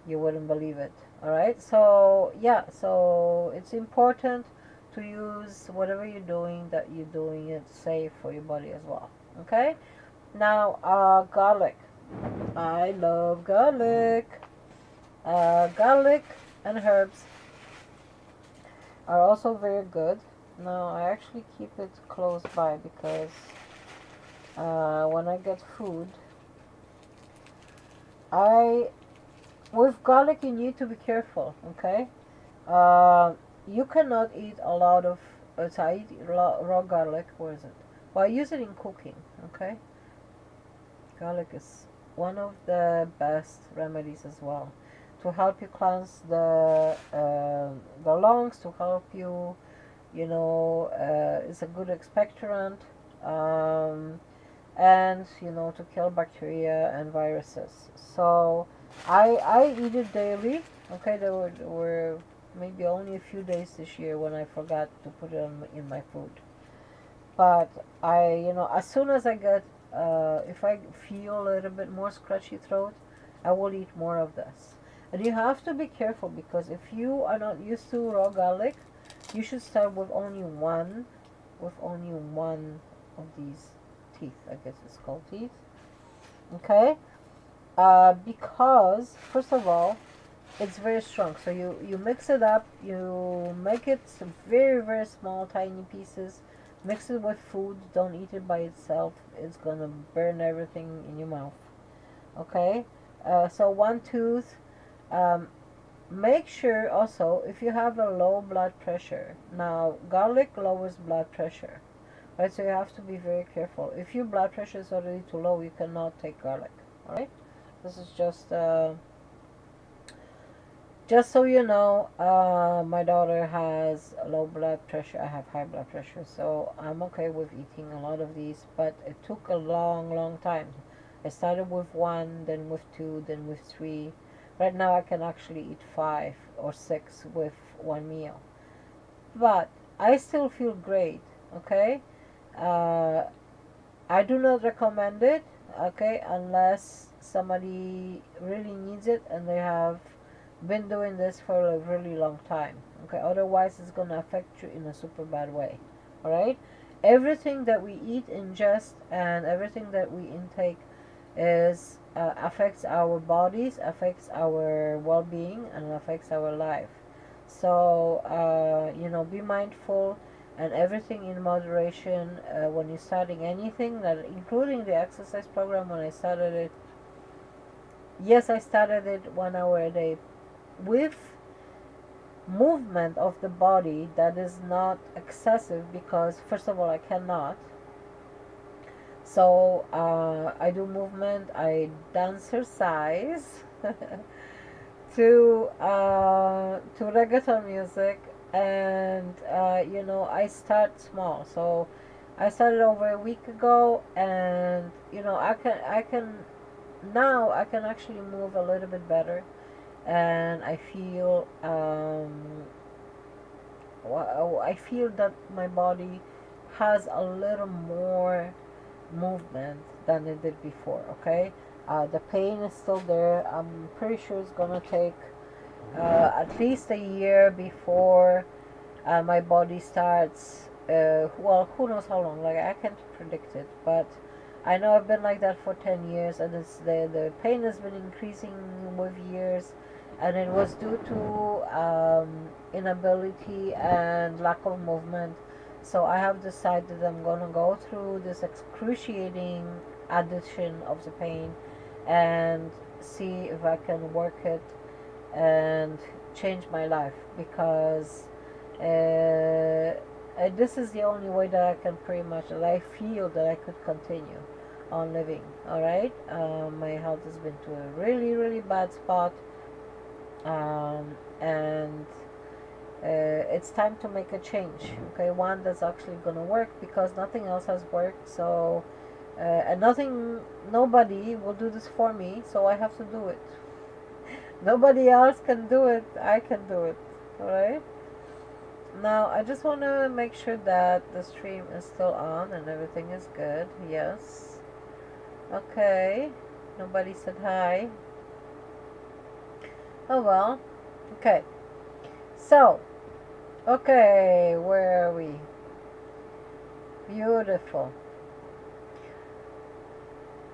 you wouldn't believe it. All right, so yeah, so it's important to use whatever you're doing that you're doing it safe for your body as well. Okay, now garlic. I love garlic. Garlic and herbs are also very good. Now I actually keep it close by because when I get food, I with garlic you need to be careful. Okay, you cannot eat a lot of. So I eat raw garlic. Where is it? Well, I use it in cooking. Okay, garlic is one of the best remedies as well to help you cleanse the lungs, to help you, it's a good expectorant, um, and to kill bacteria and viruses. So I eat it daily. Okay, there were maybe only a few days this year when I forgot to put it in my food. But as soon as I get, if I feel a little bit more scratchy throat, I will eat more of this. And you have to be careful because if you are not used to raw garlic, you should start with only one of these teeth. I guess it's called teeth. Okay, because first of all, it's very strong. So you mix it up. You make it some very very small, tiny pieces. Mix it with food. Don't eat it by itself. It's gonna burn everything in your mouth. Okay. So one tooth. Um, Make sure also if you have a low blood pressure. Now garlic lowers blood pressure, right? So you have to be very careful. If your blood pressure is already too low, you cannot take garlic. All right. This is just so you know, my daughter has low blood pressure. I have high blood pressure, so I'm okay with eating a lot of these. But it took a long, long time. I started with one, then with two, then with three. Right now, I can actually eat 5 or 6 with one meal. But I still feel great. Okay, uh, I do not recommend it. Okay, unless somebody really needs it and they have been doing this for a really long time. Okay, otherwise it's gonna affect you in a super bad way. All right, everything that we eat, ingest, and everything that we intake is affects our bodies, affects our well-being, and affects our life. So be mindful. and everything in moderation. When you're starting anything, that including the exercise program, when I started it, yes, I started it 1 hour a day with movement of the body that is not excessive, because first of all I cannot. So I do movement, I dancercise to reggaeton music, and I start small. So I started over a week ago, and I can now I can actually move a little bit better, and I feel that my body has a little more movement than it did before. Okay, the pain is still there. I'm pretty sure it's gonna take at least a year before my body starts. Well, who knows how long? Like, I can't predict it, but I know I've been like that for 10 years, and the pain has been increasing with years, and it was due to inability and lack of movement. So I have decided I'm gonna go through this excruciating addition of the pain and see if I can work it and change my life, because this is the only way that I can that I feel that I could continue on living. All right, my health has been to a really, really bad spot, and it's time to make a change. Okay, one that's actually gonna work, because nothing else has worked. So, and nobody will do this for me, so I have to do it. Nobody else can do it. I can do it. All right. Now, I just want to make sure that the stream is still on and everything is good. Yes. Okay. Nobody said hi. Oh well. Okay. So, okay, where are we? Beautiful.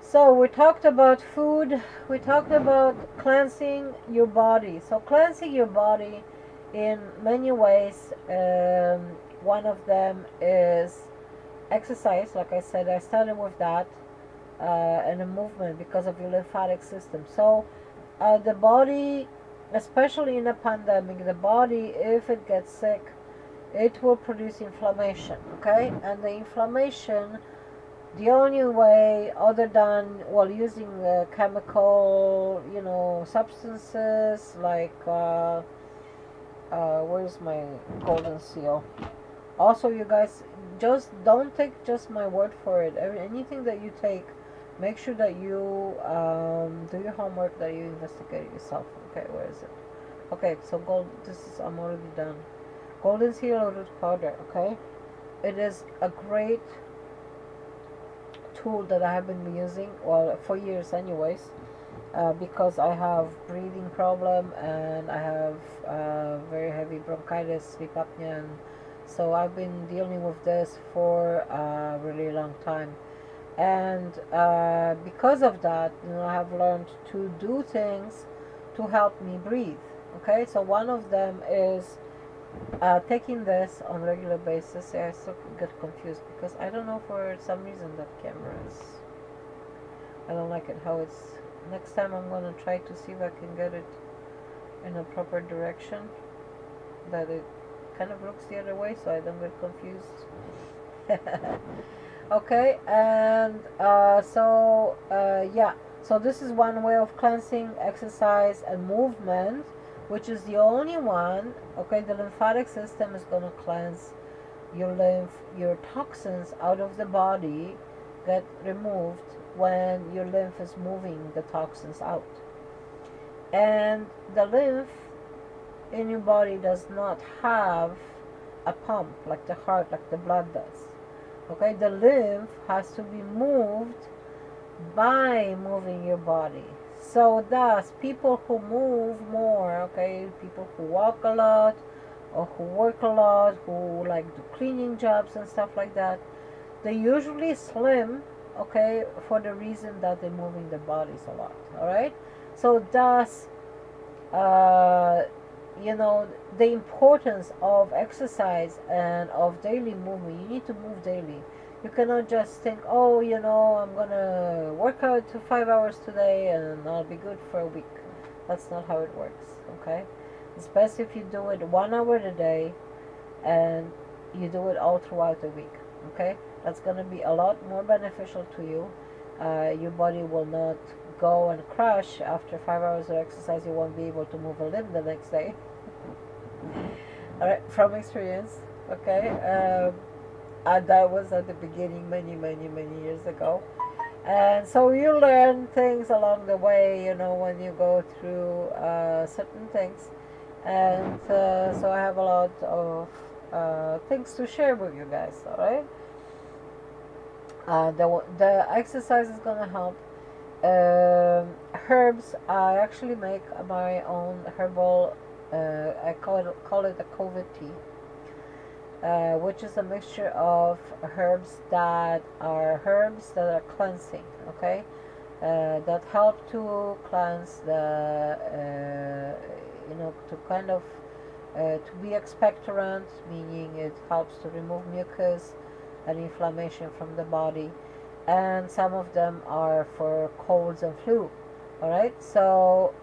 So we talked about food. We talked about cleansing your body. So cleansing your body in many ways. One of them is exercise. Like I said, I started with that, and a movement, because of your lymphatic system. So the body, especially in a pandemic, the body, if it gets sick, it will produce inflammation. Okay, and the inflammation, the only way, other than, well, using chemical, substances like where's my golden seal? Also, you guys, just don't take just my word for it. Anything that you take, make sure that you do your homework, that you investigate it yourself. Okay, where is it? Okay, so I'm already done. Golden seal root powder. Okay, it is a great tool that I have been using, well, for years anyways, because I have breathing problem, and I have very heavy bronchitis, sleep apnea, and so I've been dealing with this for a really long time. And because of that, I have learned to do things to help me breathe. Okay, so one of them is taking this on a regular basis. Yeah, I still get confused, because I don't know, for some reason that camera is, I don't like it how it's. Next time I'm gonna try to see if I can get it in a proper direction, that it kind of looks the other way, so I don't get confused. Okay, and yeah, so this is one way of cleansing: exercise and movement, which is the only one. Okay, the lymphatic system is going to cleanse your toxins out of the body, get removed when your lymph is moving the toxins out. And the lymph in your body does not have a pump like the heart, like the blood does. Okay, the lymph has to be moved by moving your body. So thus, people who move more, okay, people who walk a lot, or who work a lot, who like do cleaning jobs and stuff like that, they usually slim, okay, for the reason that they're moving their bodies a lot. All right, so thus, you know, the importance of exercise and of daily movement. You need to move daily. You cannot just think, oh, you know, I'm gonna work out to 5 hours today and I'll be good for a week. That's not how it works, okay? It's best if you do it 1 hour a day and you do it all throughout the week, okay? That's gonna be a lot more beneficial to you. Your body will not go and crash after 5 hours of exercise. You won't be able to move a limb the next day. All right, from experience, okay? That was at the beginning, many years ago. And so you learn things along the way, you know, when you go through certain things. And so I have a lot of things to share with you guys, all right? The exercise is gonna help. Herbs, I actually make my own herbal, I call it a COVID tea, which is a mixture of herbs that are cleansing, okay? That help to cleanse the, you know, to kind of, to be expectorant, meaning it helps to remove mucus and inflammation from the body. And some of them are for colds and flu. All right, so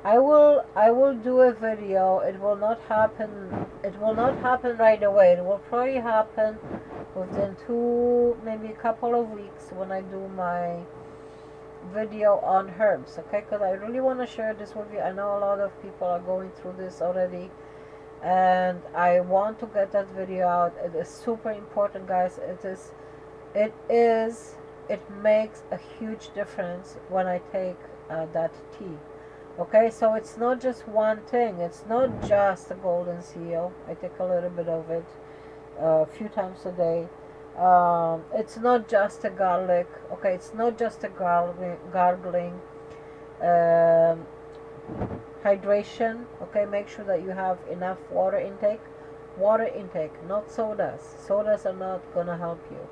I will do a video. It will not happen. It will not happen right away. It will probably happen within maybe a couple of weeks when I do my video on herbs. Okay, because I really want to share this with you. I know a lot of people are going through this already, and I want to get that video out. It is super important, guys. It makes a huge difference when I take that tea. Okay, so it's not just one thing. It's not just the golden seal. I take a little bit of it a few times a day. It's not just a garlic. Okay, it's not just a gargling. Um, Hydration. Okay, make sure that you have enough water intake. Water intake, not sodas. Sodas are not gonna help you.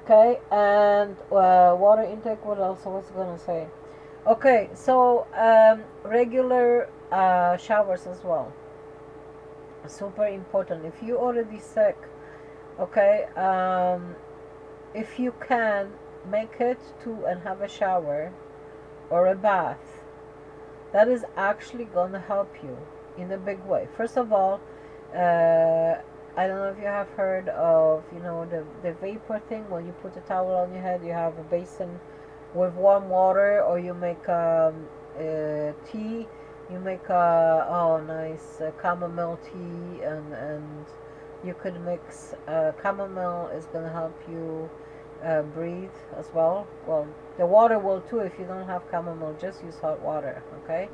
Okay, and water intake. What else was I gonna say? Okay, so regular showers as well, super important. If you already sick, okay, if you can make it to and have a shower or a bath, that is actually gonna help you in a big way. First of all, I don't know if you have heard of, you know, the vapor thing. When you put a towel on your head, you have a basin with warm water, or you make tea. You make nice chamomile tea, and you could mix. Chamomile is gonna help you breathe as well. Well, the water will too. If you don't have chamomile, just use hot water. Okay,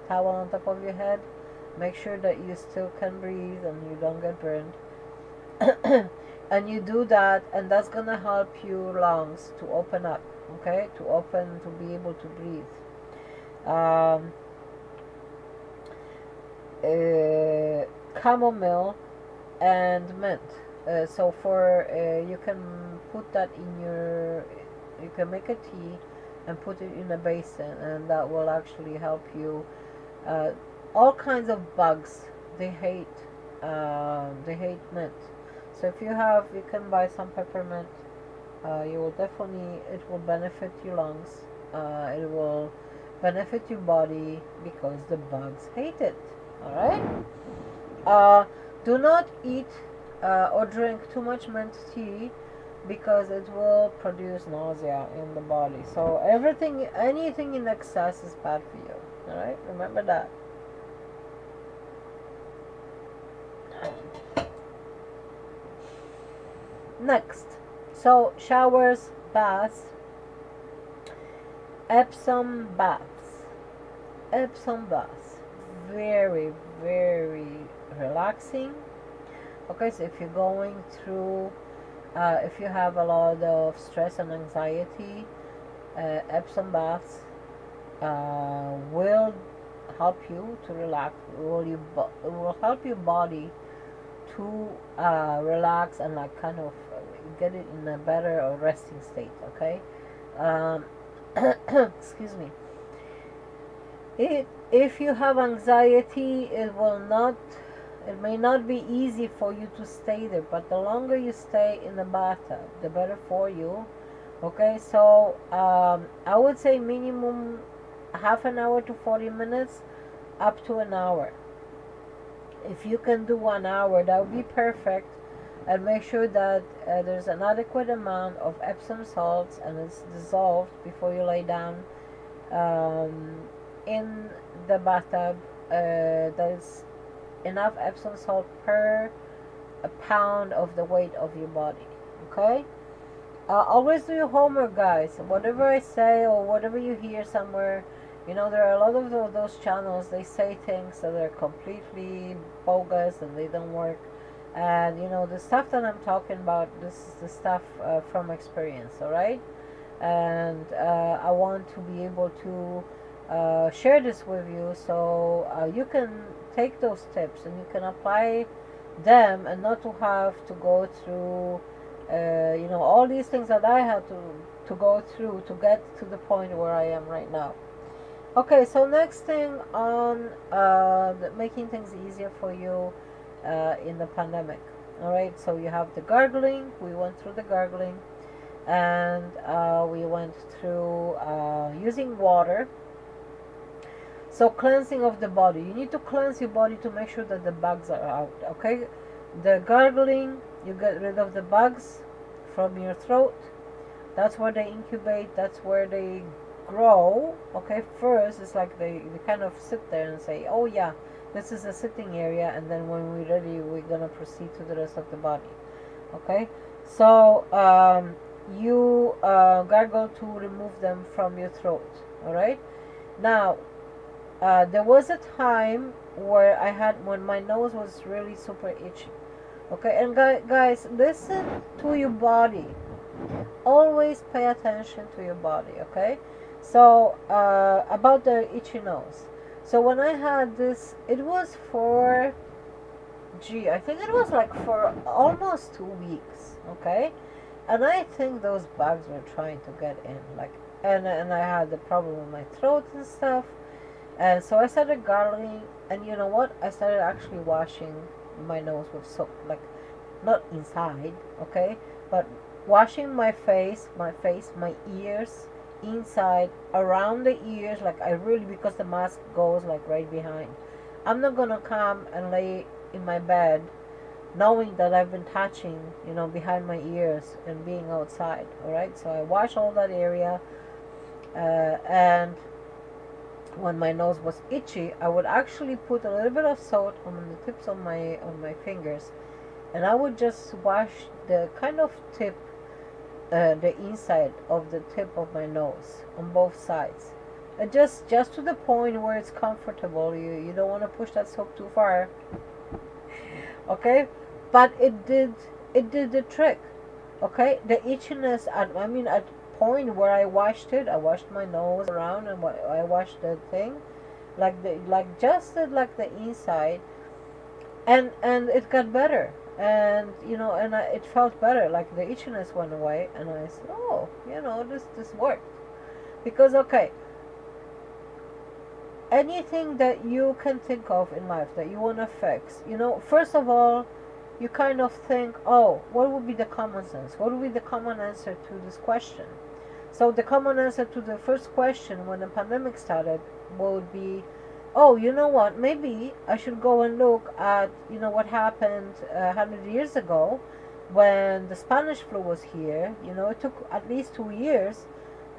towel on top of your head. Make sure that you still can breathe and you don't get burned. And you do that, and that's gonna help your lungs to open up. Okay, to be able to breathe. Chamomile and mint. So you can put that in you can make a tea and put it in a basin, and that will actually help you. All kinds of bugs, they hate mint. So if you can buy some peppermint. You will definitely, it will benefit your lungs. It will benefit your body because the bugs hate it. Alright? Do not eat or drink too much mint tea because it will produce nausea in the body. So anything in excess is bad for you. Alright? Remember that. Next. So showers, baths, Epsom baths. Epsom baths. Very, very relaxing. Okay, so if you're going through, if you have a lot of stress and anxiety, Epsom baths will help you to relax. It will help your body to relax and like kind of get it in a better or resting state. Okay, excuse me. If you have anxiety, it may not be easy for you to stay there, but the longer you stay in the bathtub, the better for you. Okay, so I would say minimum half an hour to 40 minutes, up to an hour. If you can do 1 hour, that would be perfect. And make sure that there's an adequate amount of Epsom salts and it's dissolved before you lay down um, in the bathtub. There's enough Epsom salt per a pound of the weight of your body. Okay? Always do your homework, guys. Whatever I say or whatever you hear somewhere, there are a lot of those channels. They say things that are completely bogus and they don't work. And the stuff that I'm talking about, this is the stuff from experience. All right, and I want to be able to share this with you, so you can take those tips and you can apply them, and not to have to go through all these things that I had to go through to get to the point where I am right now. Okay, so next thing on making things easier for you in the pandemic. All right, so you have the gargling. We went through the gargling, and we went through using water. So cleansing of the body. You need to cleanse your body to make sure that the bugs are out. Okay, the gargling, you get rid of the bugs from your throat. That's where they incubate. That's where they grow. Okay, first it's like they kind of sit there and say, oh yeah, this is a sitting area, and then when we're ready, we're gonna proceed to the rest of the body. Okay, so you gargle to remove them from your throat. All right, now there was a time where when my nose was really super itchy. Okay, and guys, listen to your body. Always pay attention to your body. Okay, so about the itchy nose. So when I had this, it was for, I think it was like for almost 2 weeks. Okay, and I think those bugs were trying to get in, like, and I had the problem with my throat and stuff. And so I started gargling, and you know what? I started actually washing my nose with soap, like not inside, okay, but washing my face, my ears, inside, around the ears, like I really, because the mask goes like right behind. I'm not gonna come and lay in my bed knowing that I've been touching, behind my ears and being outside. All right, so I wash all that area, and when my nose was itchy, I would actually put a little bit of salt on the tips of my fingers, and I would just wash the kind of tip, the inside of the tip of my nose on both sides, and just to the point where it's comfortable. You don't want to push that soap too far. Okay, but it did the trick. Okay, the itchiness at point where I washed my nose around, and I washed the thing, just the inside, and it got better, and it felt better, like the itchiness went away, and I said, oh, this worked, because okay, anything that you can think of in life that you want to fix, first of all, you kind of think, oh, what would be the common sense? What would be the common answer to this question? So the common answer to the first question when the pandemic started would be, oh, you know what, maybe I should go and look at, what happened 100 years ago when the Spanish flu was here. It took at least 2 years,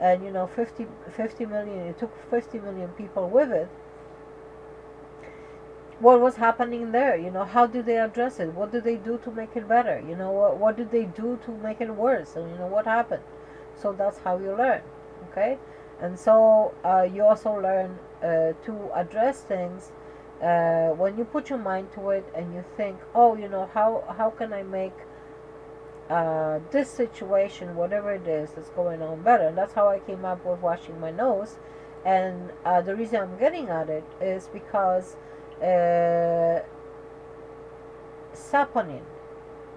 and, 50 million, it took 50 million people with it. What was happening there? How did they address it? What did they do to make it better? What did they do to make it worse? And what happened? So that's how you learn, okay? And so you also learn to address things when you put your mind to it, and you think, oh, how can I make this situation, whatever it is that's going on, better? And that's how I came up with washing my nose. And the reason I'm getting at it is because saponin,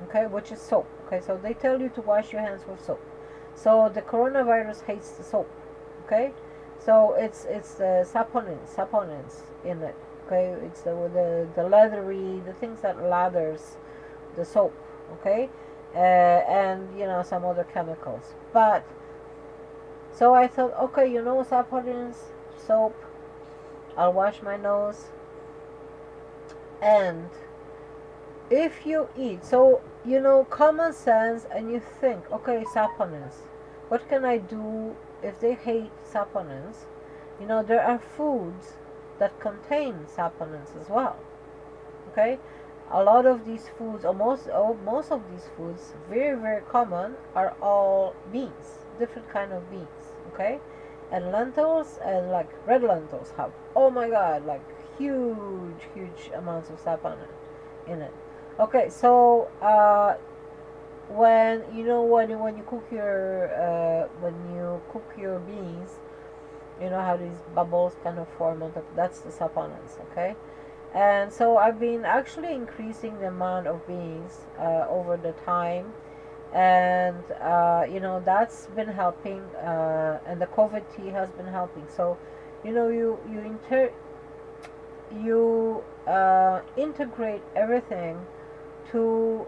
okay, which is soap. Okay, so they tell you to wash your hands with soap. So the coronavirus hates the soap. Okay, So it's the saponins in it. Okay, it's the leathery, the things that lathers the soap. Okay, and some other chemicals. But so I thought, okay, saponins, soap. I'll wash my nose, and if you eat, so common sense, and you think, okay, saponins, what can I do if they hate saponins? There are foods that contain saponins as well. Okay, a lot of these foods, or most of these foods, very very common, are all beans, different kind of beans. Okay, and lentils, and like red lentils have, oh my god, like huge amounts of saponin in it. Okay, so when you cook your beans, how these bubbles kind of form on top. That's the saponins. Okay, and so I've been actually increasing the amount of beans over the time, and that's been helping, and the COVID tea has been helping. So you integrate everything to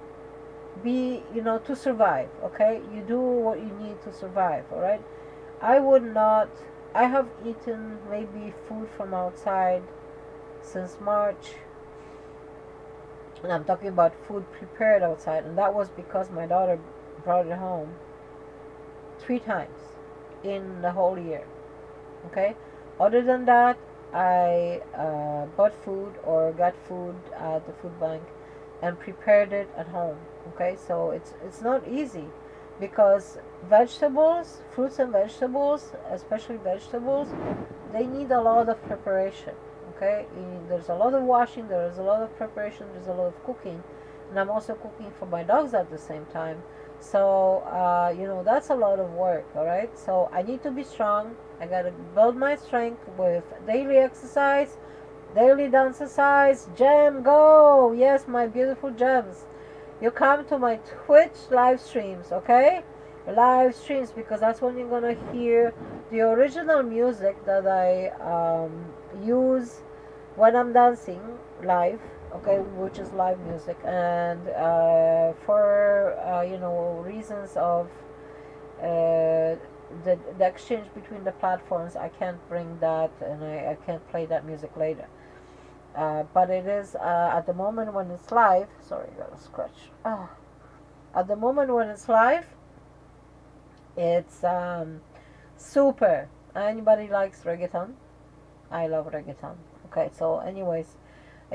be, to survive. Okay, you do what you need to survive. All right, I would not, I have eaten maybe food from outside since March, and I'm talking about food prepared outside, and that was because my daughter brought it home 3 times in the whole year. Okay, other than that, I bought food or got food at the food bank and prepared it at home. Okay, so it's not easy, because vegetables, fruits and vegetables, especially vegetables, they need a lot of preparation. Okay, there's a lot of washing, there's a lot of preparation, there's a lot of cooking, and I'm also cooking for my dogs at the same time. So that's a lot of work. All right, so I need to be strong. I gotta build my strength with daily exercise, daily dancercise. Gem, go! Yes, my beautiful gems, you come to my Twitch live streams. Okay, live streams, because that's when you're gonna hear the original music that I use when I'm dancing live. Okay, which is live music, and for reasons of the exchange between the platforms, I can't bring that, and I can't play that music later. But it is, at the moment when it's live. Sorry, I got a scratch. At the moment when it's live, it's super. Anybody likes reggaeton? I love reggaeton. Okay, so anyways,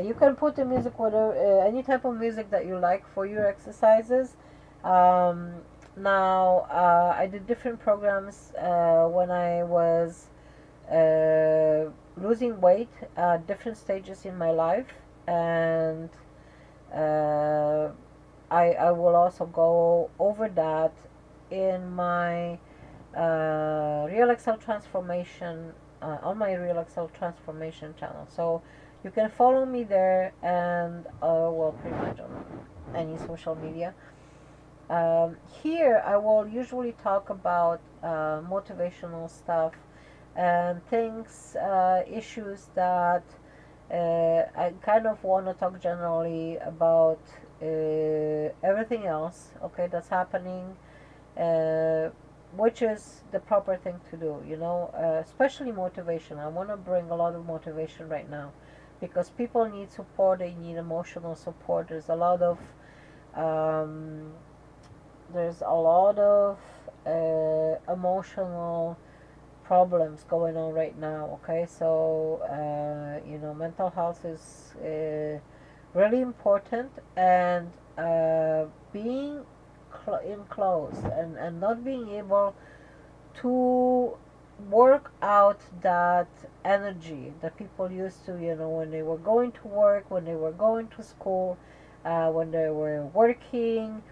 you can put the music, whatever, any type of music that you like for your exercises. Now, I did different programs when I was losing weight at different stages in my life, and uh, I will also go over that in my Real Excel Transformation, on my Real Excel Transformation channel. So you can follow me there, and well, pretty much on any social media. Here I will usually talk about motivational stuff and things, issues that I kind of want to talk generally about, everything else, okay, that's happening, uh, which is the proper thing to do, especially motivation. I want to bring a lot of motivation right now, because people need support, they need emotional support. Um, there's a lot of emotional problems going on right now. Okay, so mental health is really important, and being enclosed, and not being able to work out that energy that people used to, when they were going to work, when they were going to school, when they were working,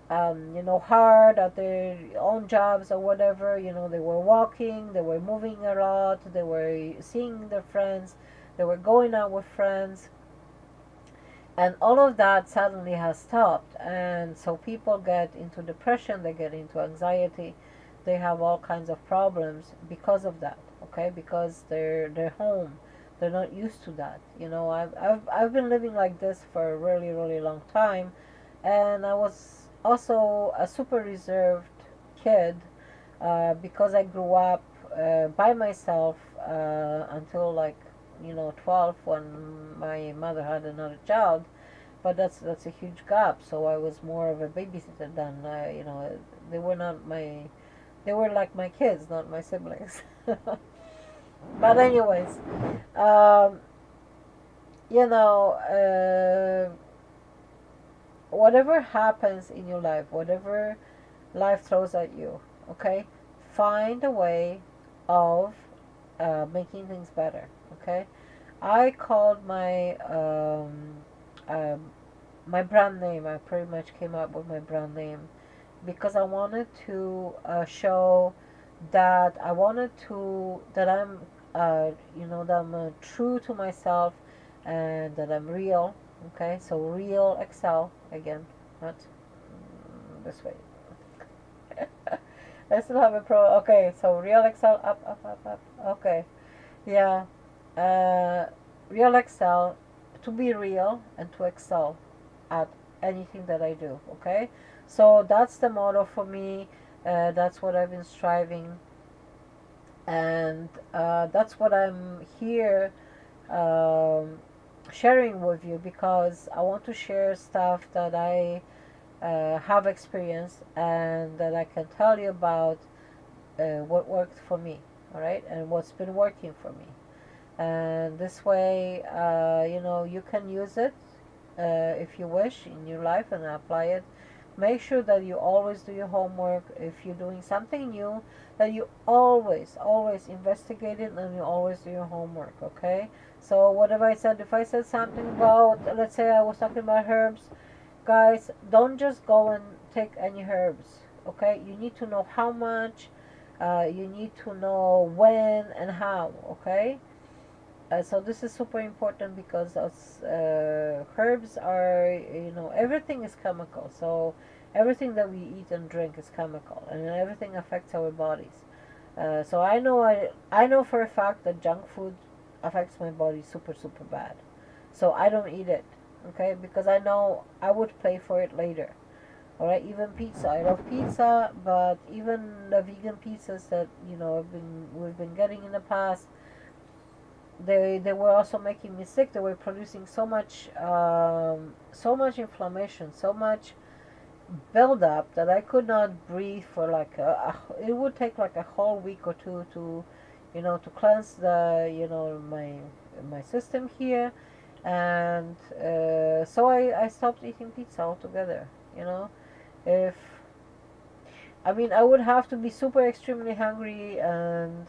hard at their own jobs or whatever. They were walking, they were moving a lot, they were seeing their friends, they were going out with friends, and all of that suddenly has stopped. And so people get into depression, they get into anxiety, they have all kinds of problems because of that. okay, because they're home. They're not used to that. I've been living like this for a really, really long time, and I was also a super reserved kid, because I grew up by myself until, like, 12, when my mother had another child. But that's a huge gap. So I was more of a babysitter than, they were not my they were like my kids, not my siblings. But anyways, um, you know, whatever happens in your life, whatever life throws at you, okay, find a way of making things better. Okay, I called um, my brand name. I pretty much came up with my brand name because I wanted to show that that I'm true to myself, and that I'm real. Okay, so real Excel again, not this way. I still have a pro. Okay, so real Excel, up, up, up, up. Okay, yeah, uh, real Excel, to be real and to excel at anything that I do. Okay, so that's the motto for me. That's what I've been striving, and that's what I'm here um, sharing with you, because I want to share stuff that I have experienced and that I can tell you about, what worked for me, all right, and what's been working for me. And this way, you can use it if you wish in your life and apply it. Make sure that you always do your homework. If you're doing something new, that you always investigate it, and you always do your homework. Okay. So whatever I said, if I said something about, let's say I was talking about herbs, guys, don't just go and take any herbs. Okay. You need to know how much. You need to know when and how. Okay. So this is super important, because herbs are, everything is chemical. So everything that we eat and drink is chemical, and everything affects our bodies. So I know for a fact that junk food affects my body super, super bad. So I don't eat it, okay, because I know I would pay for it later. All right, even pizza. I love pizza, but even the vegan pizzas that we've been getting in the past, they were also making me sick. They were producing so much inflammation, so much buildup, that I could not breathe for like it would take like a whole week or two to to cleanse my system here. And so I stopped eating pizza altogether. If I mean, I would have to be super extremely hungry and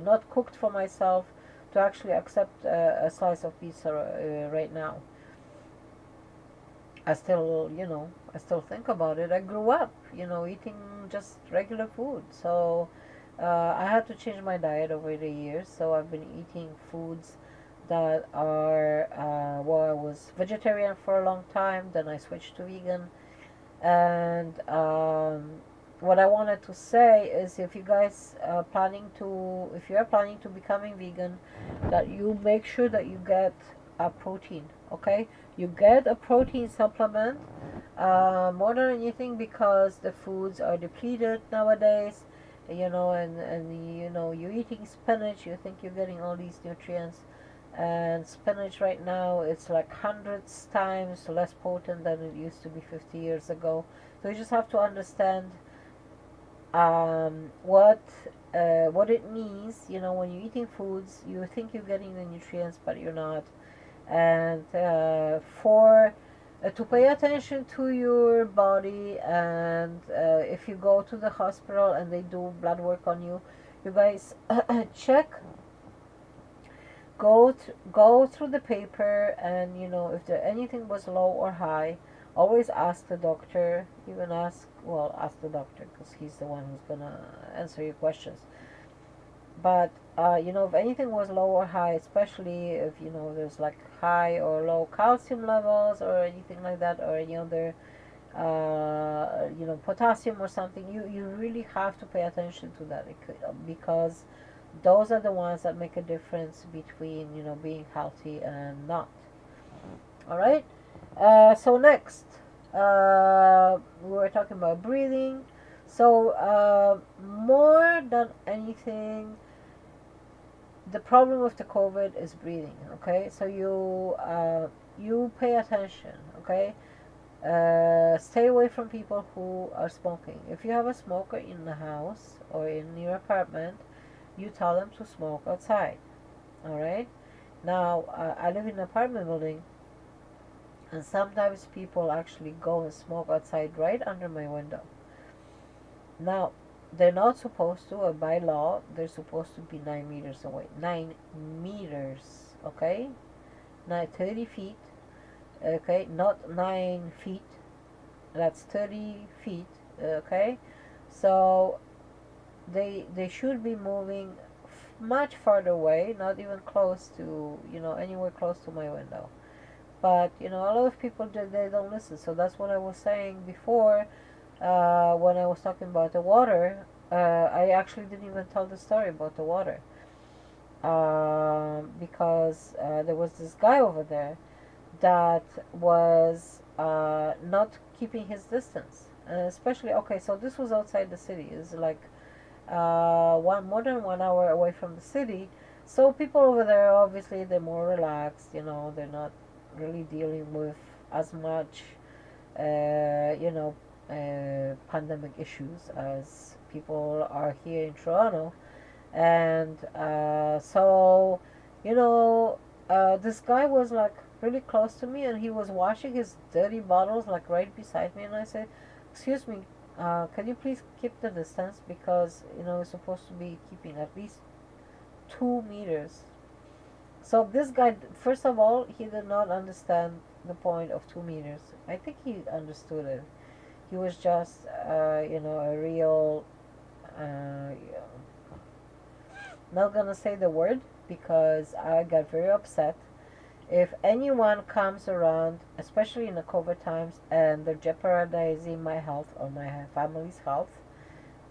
not cooked for myself to actually accept a slice of pizza right now. I still think about it. I grew up, eating just regular food. So I had to change my diet over the years. So I've been eating foods that are, well, I was vegetarian for a long time. Then I switched to vegan. And what I wanted to say is, if you are planning to becoming vegan, that you make sure that you get a protein. Okay, you get a protein supplement, more than anything, because the foods are depleted nowadays. And you're eating spinach, you think you're getting all these nutrients, and spinach right now, it's like hundreds times less potent than it used to be 50 years ago. So you just have to understand what it means. When you're eating foods, you think you're getting the nutrients, but you're not. And for to pay attention to your body, and if you go to the hospital and they do blood work on you, you guys check, go through the paper, and if there anything was low or high, always ask the doctor. Even ask the doctor, because he's the one who's gonna answer your questions. But if anything was low or high, especially if there's like high or low calcium levels or anything like that, or any other potassium or something, you really have to pay attention to that. Because Those are the ones that make a difference between, being healthy and not. All right. So next, we were talking about breathing. So more than anything, the problem with the COVID is breathing. Okay, so you pay attention. Okay, stay away from people who are smoking. If you have a smoker in the house or in your apartment, you tell them to smoke outside. All right. Now I live in an apartment building, and sometimes people actually go and smoke outside right under my window. Now, they're not supposed to, or by law, they're supposed to be 9 meters away. 9 meters, okay? Not 30 feet, okay? Not 9 feet. That's 30 feet, okay? So, they should be moving much farther away, not even close to, anywhere close to my window. But, a lot of people, they don't listen. So that's what I was saying before. When I was talking about the water, I actually didn't even tell the story about the water, because there was this guy over there that was not keeping his distance, especially, okay, so this was outside the city. It's like more than 1 hour away from the city. So people over there, obviously, they're more relaxed. They're not really dealing with as much, pandemic issues as people are here in Toronto. And this guy was like really close to me, and he was washing his dirty bottles like right beside me. And I said, "Excuse me, can you please keep the distance, because it's supposed to be keeping at least 2 meters." So this guy, first of all, he did not understand the point of 2 meters. I think he understood it. He was just, a real, not gonna say the word because I got very upset. If anyone comes around, especially in the COVID times, and they're jeopardizing my health or my family's health,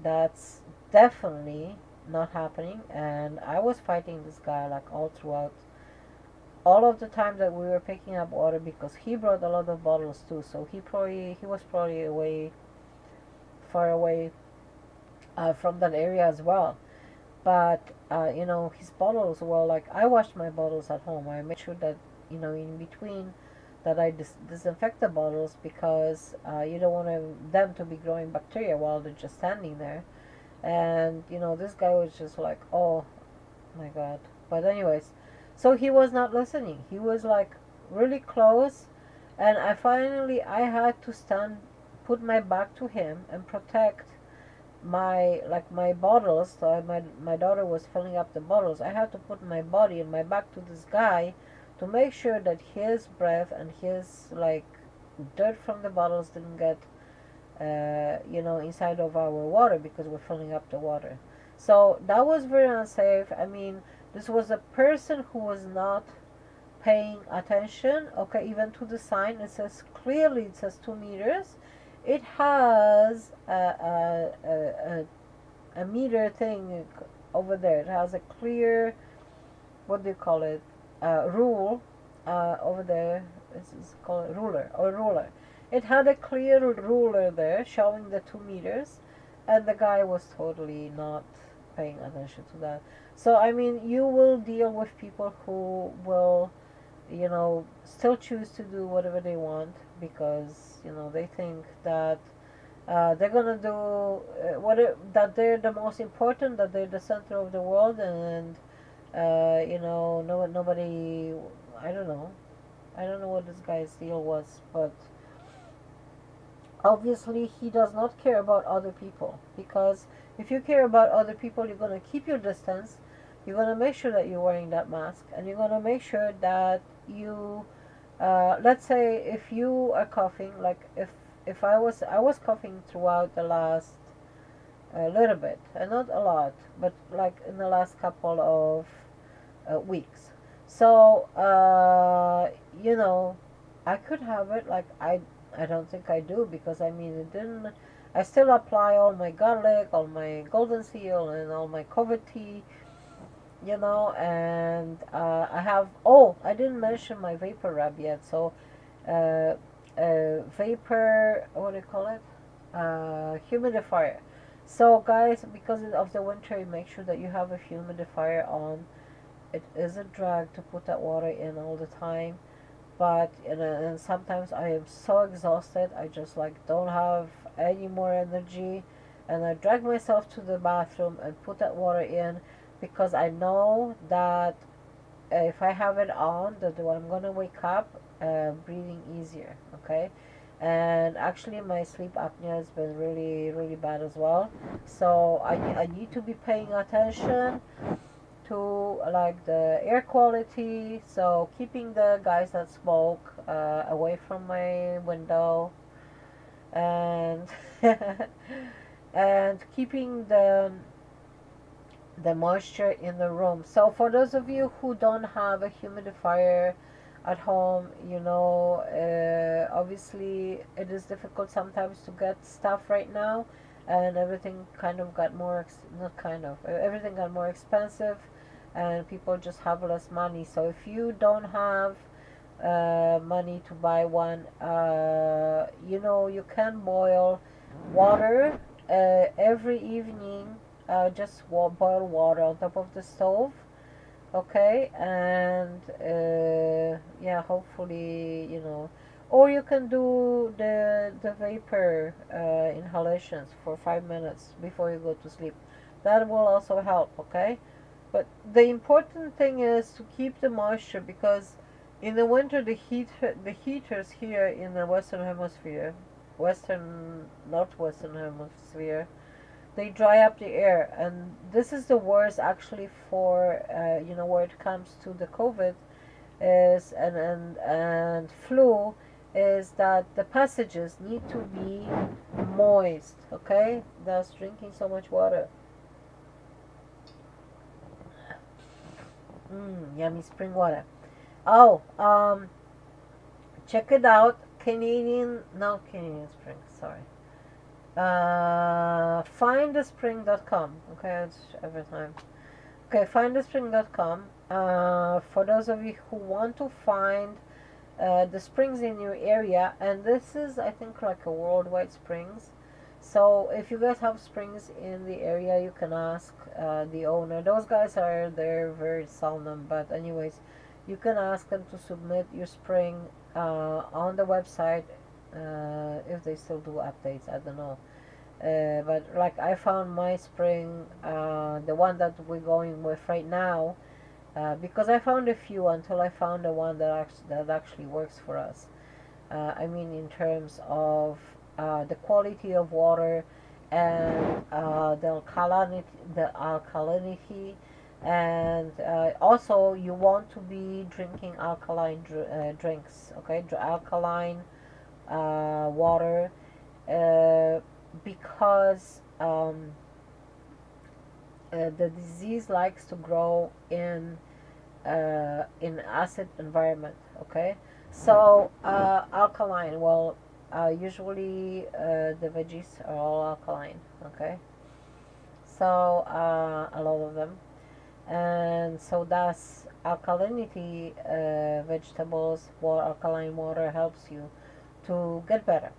that's definitely not happening. And I was fighting this guy like all throughout all of the time that we were picking up water, because he brought a lot of bottles too. So he was probably far away from that area as well. But his bottles were like, I washed my bottles at home. I made sure that in between that I disinfect the bottles, because you don't want them to be growing bacteria while they're just standing there. And this guy was just like, oh my god. But anyways, so he was not listening. He was like really close, and I had to put my back to him and protect my bottles. So my daughter was filling up the bottles. I had to put my body and my back to this guy to make sure that his breath and his like dirt from the bottles didn't get inside of our water, because we're filling up the water. So that was very unsafe. I mean, this was a person who was not paying attention. Okay, even to the sign, it says 2 meters. It has a meter thing over there. It has a clear, what do you call it, rule over there. This is called ruler. It had a clear ruler there showing the 2 meters, and the guy was totally not paying attention to that. So I mean, you will deal with people who will, still choose to do whatever they want, because they think that they're gonna do that they're the most important, that they're the center of the world, and nobody. I don't know. I don't know what this guy's deal was, but obviously he does not care about other people, because if you care about other people, you're going to keep your distance, you're going to make sure that you're wearing that mask, and you're going to make sure that you let's say if you are coughing, like if I was coughing throughout the last little bit, and not a lot, but like in the last couple of weeks. So I could have it. Like I don't think I do, because I mean it didn't. I still apply all my garlic, all my golden seal, and all my COVID tea, you know, and I have, oh, I didn't mention my vapor rub yet. So uh, vapor, what do you call it, humidifier. So guys, because of the winter, make sure that you have a humidifier on. It is a drag to put that water in all the time, but and sometimes I am so exhausted, I just like don't have any more energy, and I drag myself to the bathroom and put that water in, because I know that if I have it on, that I'm gonna wake up breathing easier. Okay, and actually my sleep apnea has been really really bad as well, so I need to be paying attention to like the air quality, so keeping the guys that smoke away from my window, and and keeping the moisture in the room. So for those of you who don't have a humidifier at home, you know, obviously it is difficult sometimes to get stuff right now, and everything kind of got more not kind of everything got more expensive, and people just have less money. So if you don't have money to buy one, you know, you can boil water every evening. Just boil water on top of the stove, okay, and yeah, hopefully, you know, or you can do the vapor inhalations for 5 minutes before you go to sleep. That will also help, okay. But the important thing is to keep the moisture, because in the winter the heaters here in the western hemisphere, western northwestern hemisphere, they dry up the air, and this is the worst actually for you know, where it comes to the COVID is and flu, is that the passages need to be moist. Okay, that's drinking so much water. Yummy spring water. Oh, check it out. Canadian, no, Canadian Spring, sorry. Findthespring.com. Okay, it's every time. Okay, findthespring.com. For those of you who want to find the springs in your area, and this is, I think, like a worldwide springs. So if you guys have springs in the area, you can ask the owner. Those guys are there very seldom, but anyways, you can ask them to submit your spring on the website, if they still do updates. I don't know. But like I found my spring, the one that we're going with right now, because I found a few until I found the one that actually works for us. I mean, in terms of the quality of water, and the alkalinity, and also you want to be drinking alkaline drinks. Okay, alkaline water, uh, because the disease likes to grow in acid environment. Okay, so alkaline. Well, usually the veggies are all alkaline. Okay, so a lot of them, and so that's alkalinity. Vegetables, alkaline water helps you to get better.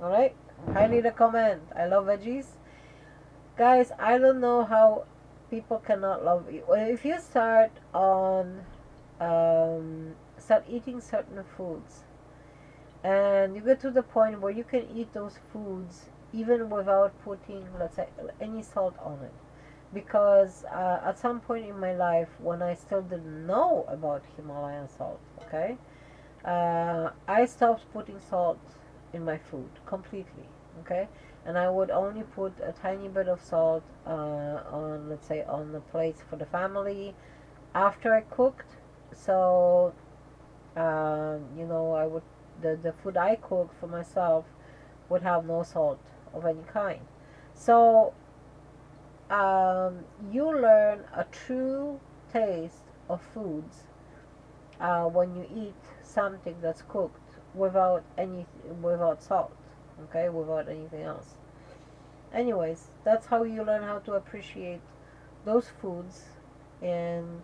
All right, highly recommend. I love veggies. Guys, I don't know how people cannot love you. Well, if you start eating certain foods, and you get to the point where you can eat those foods even without putting, let's say, any salt on it. Because at some point in my life, when I still didn't know about Himalayan salt, okay, I stopped putting salt in my food completely. Okay, and I would only put a tiny bit of salt on, let's say, on the plates for the family after I cooked. So you know, I would the food I cooked for myself would have no salt of any kind. So you learn a true taste of foods when you eat something that's cooked without salt, okay, without anything else. Anyways, that's how you learn how to appreciate those foods in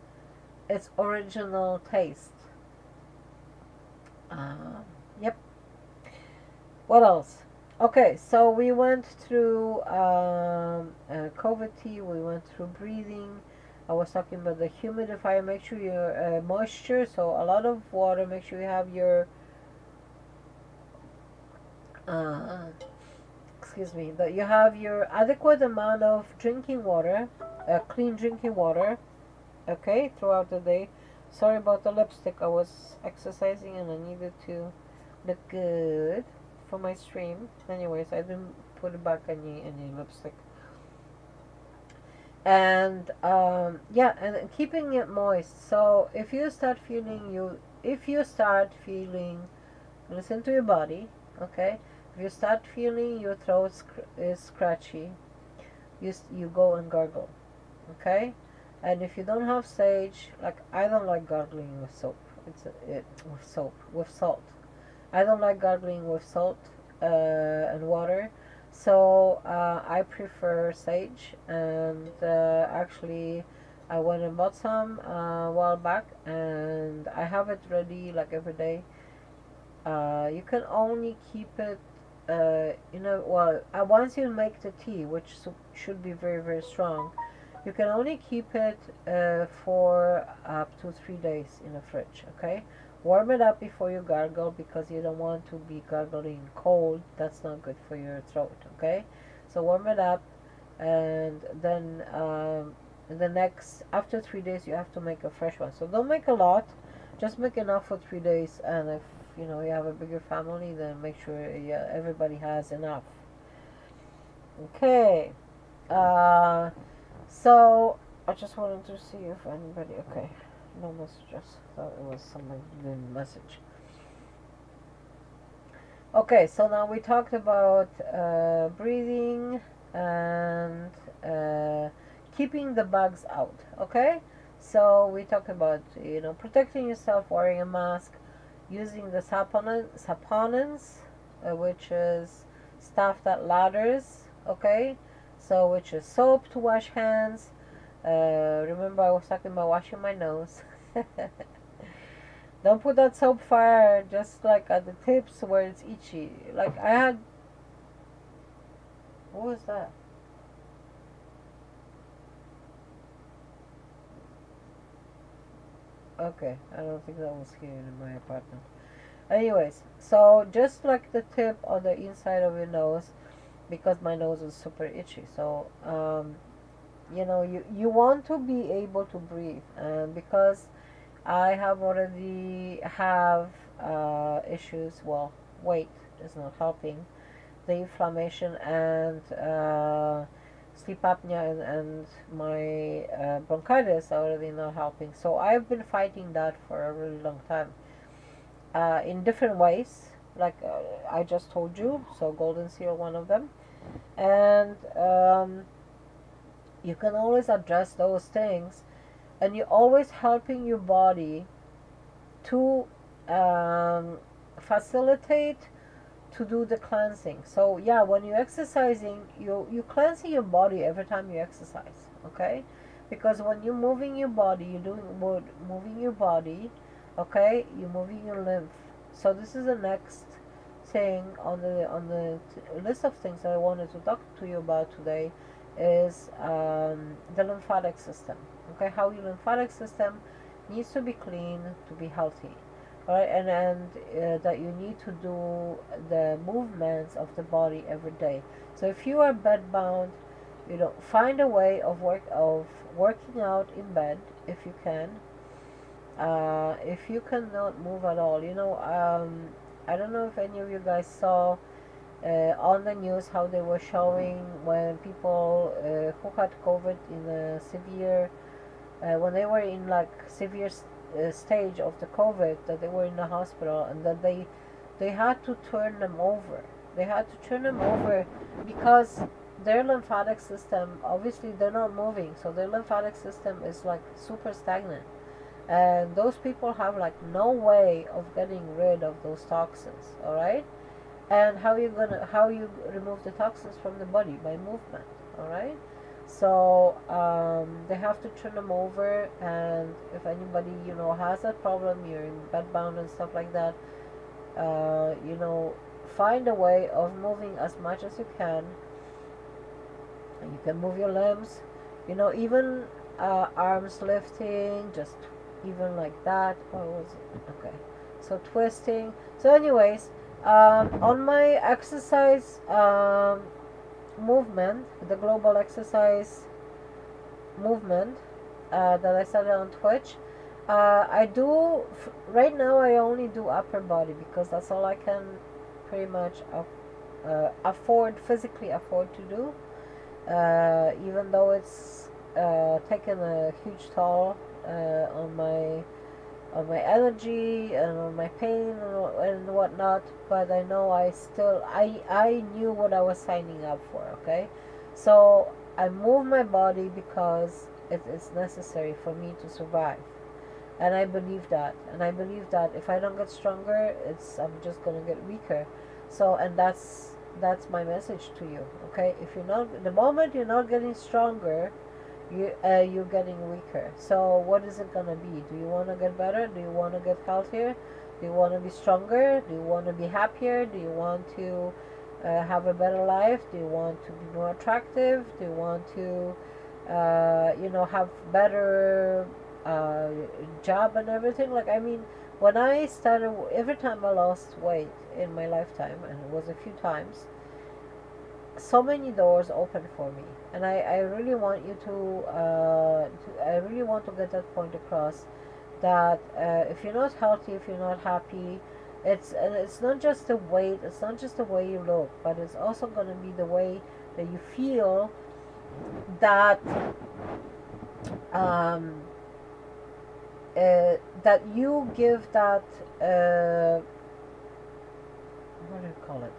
its original taste. Uh, yep. What else? Okay, so we went through COVID tea, we went through breathing. I was talking about the humidifier. Make sure your moisture, so a lot of water. Make sure you have your, uh, excuse me, that you have your adequate amount of drinking water, clean drinking water, okay, throughout the day. Sorry about the lipstick. I was exercising and I needed to look good for my stream. Anyways, I didn't put it back any lipstick. And yeah, and keeping it moist. So if you start feeling listen to your body, okay. If you start feeling your throat is scratchy, you go and gargle, okay. And if you don't have sage, like I don't like gargling with soap. With salt. I don't like gargling with salt and water, so I prefer sage. And actually, I went and bought some a while back, and I have it ready like every day. You can only keep it, once you make the tea, which should be very, very strong, you can only keep it for up to 3 days in the fridge, okay? Warm it up before you gargle because you don't want to be gargling cold. That's not good for your throat, okay? So warm it up, and then after 3 days, you have to make a fresh one. So don't make a lot, just make enough for 3 days. And if you have a bigger family, then make sure everybody has enough. Okay. So I just wanted to see if anybody. Okay, no messages. Thought it was somebody didn't message. Okay, so now we talked about breathing and keeping the bugs out. Okay, so we talked about protecting yourself, wearing a mask, using the saponins, which is stuff that lathers. Okay, so which is soap to wash hands. Remember I was talking about washing my nose. Don't put that soap fire just like at the tips where it's itchy. Like I had. What was that? Okay, I don't think that was here in my apartment. Anyways, so just like the tip on the inside of your nose, because my nose is super itchy. So you want to be able to breathe, and because I have already have issues. Well, weight is not helping. The inflammation and sleep apnea and my bronchitis are already not helping. So I've been fighting that for a really long time in different ways. Like I just told you. So golden seal, one of them, and you can always address those things, and you're always helping your body to facilitate to do the cleansing. So yeah, when you're exercising, you cleansing your body every time you exercise, okay? Because when you're moving your body, moving your body, okay? You're moving your lymph. So this is the next thing on the list of things that I wanted to talk to you about today is the lymphatic system. Okay, how your lymphatic system needs to be clean to be healthy. All right, and that you need to do the movements of the body every day. So if you are bed bound, find a way of working out in bed if you can. If you cannot move at all, I don't know if any of you guys saw on the news how they were showing when people who had COVID in a severe, when they were in like severe stage of the COVID, that they were in the hospital, and that they had to turn them over. They had to turn them over because their lymphatic system, obviously they're not moving, so their lymphatic system is like super stagnant, and those people have like no way of getting rid of those toxins. All right, and how you remove the toxins from the body? By movement. All right, So they have to turn them over, and if anybody, you know, has that problem, you're in bed bound and stuff like that, you know, find a way of moving as much as you can. You can move your limbs, you know, even arms lifting, just even like that. What was it? Okay, so twisting. So anyways, on my exercise movement, the global exercise movement that I started on Twitch, I do right now. I only do upper body because that's all I can pretty much physically afford to do. Even though it's taken a huge toll on my energy and on my pain and whatnot, but I know I knew what I was signing up for. Okay, so I move my body because it's necessary for me to survive, and I believe that, if I don't get stronger, I'm just gonna get weaker. So, and that's my message to you. Okay, if you're not, the moment you're not getting stronger, you're getting weaker. So what is it gonna be? Do you want to get better? Do you want to get healthier? Do you want to be stronger? Do you want to be happier? Do you want to have a better life? Do you want to be more attractive? Do you want to you know, have better job and everything? Like, I mean, when I started, every time I lost weight in my lifetime, and it was a few times, so many doors open for me, and I really want you I really want to get that point across, that if you're not healthy, if you're not happy, it's not just the weight, it's not just the way you look, but it's also going to be the way that you feel, that um, that you give that what do you call it?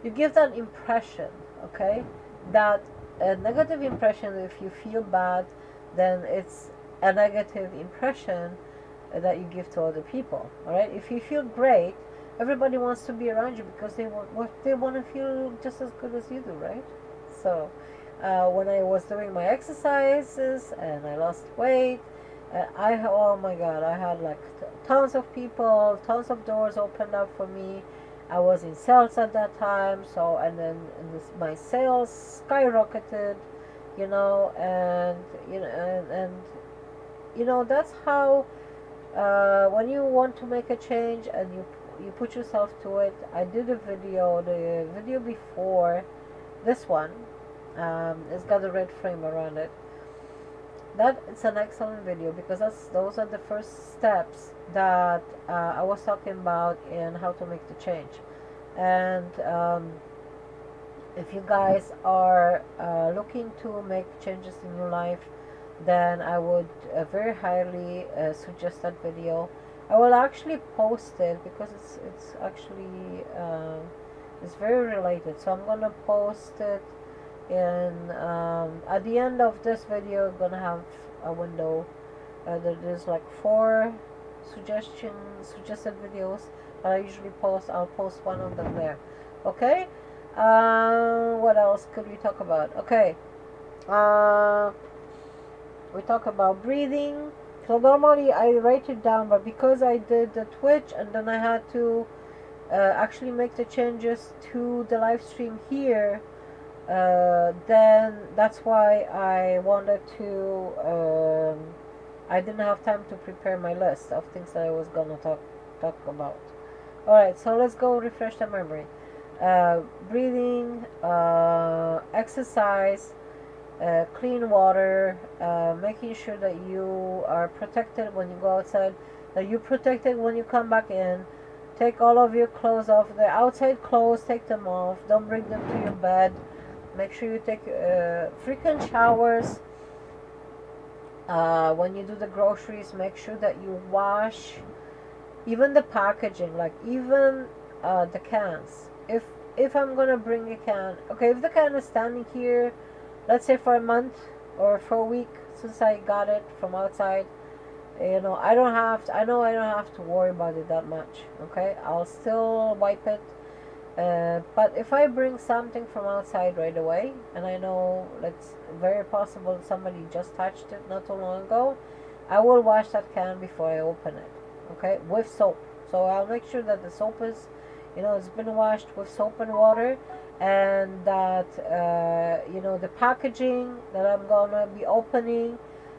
You give that impression, okay? That a negative impression, if you feel bad, then it's a negative impression that you give to other people, all right? If you feel great, everybody wants to be around you because they want to feel just as good as you do, right? So when I was doing my exercises and I lost weight, oh my God, I had like tons of people, tons of doors opened up for me. I was in sales at that time, so, and then my sales skyrocketed, you know, and you know, and you know, that's how when you want to make a change and you put yourself to it. I did the video before this one. It's got a red frame around it. That it's an excellent video because those are the first steps that I was talking about in how to make the change. And if you guys are looking to make changes in your life, then I would very highly suggest that video. I will actually post it because it's actually it's very related. So I'm gonna post it in at the end of this video. I'm gonna have a window. There's like 4 suggested videos I usually post. I'll post one of them there. Okay. What else could we talk about? Okay. We talk about breathing. So normally I write it down, but because I did the Twitch and then I had to actually make the changes to the live stream here, then that's why I wanted to. I didn't have time to prepare my list of things that I was gonna talk about. All right, so let's go refresh the memory. Breathing, exercise, clean water, making sure that you are protected when you go outside, that you're protected when you come back in. Take all of your clothes off. The outside clothes, take them off. Don't bring them to your bed. Make sure you take frequent showers. When you do the groceries, make sure that you wash even the packaging, like even the cans. If I'm gonna bring a can, okay, if the can is standing here, let's say for a month or for a week since I got it from outside, you know, I know I don't have to worry about it that much. Okay, I'll still wipe it But if I bring something from outside right away, and I know it's very possible somebody just touched it not too long ago, I will wash that can before I open it, okay, with soap. So I'll make sure that the soap is, it's been washed with soap and water, and that, the packaging that I'm gonna be opening,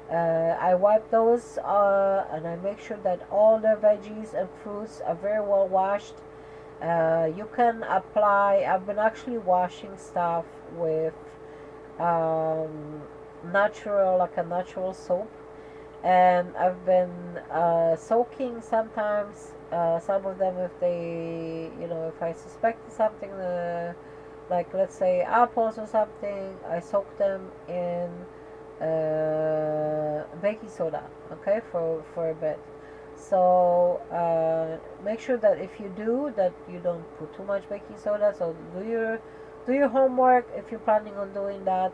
I wipe those, and I make sure that all the veggies and fruits are very well washed. You can apply, I've been actually washing stuff with um, like a natural soap, and I've been soaking sometimes, some of them, if they, if I suspect something, like let's say apples or something, I soak them in baking soda, okay, for a bit. So make sure that if you do that, you don't put too much baking soda. So do your homework if you're planning on doing that.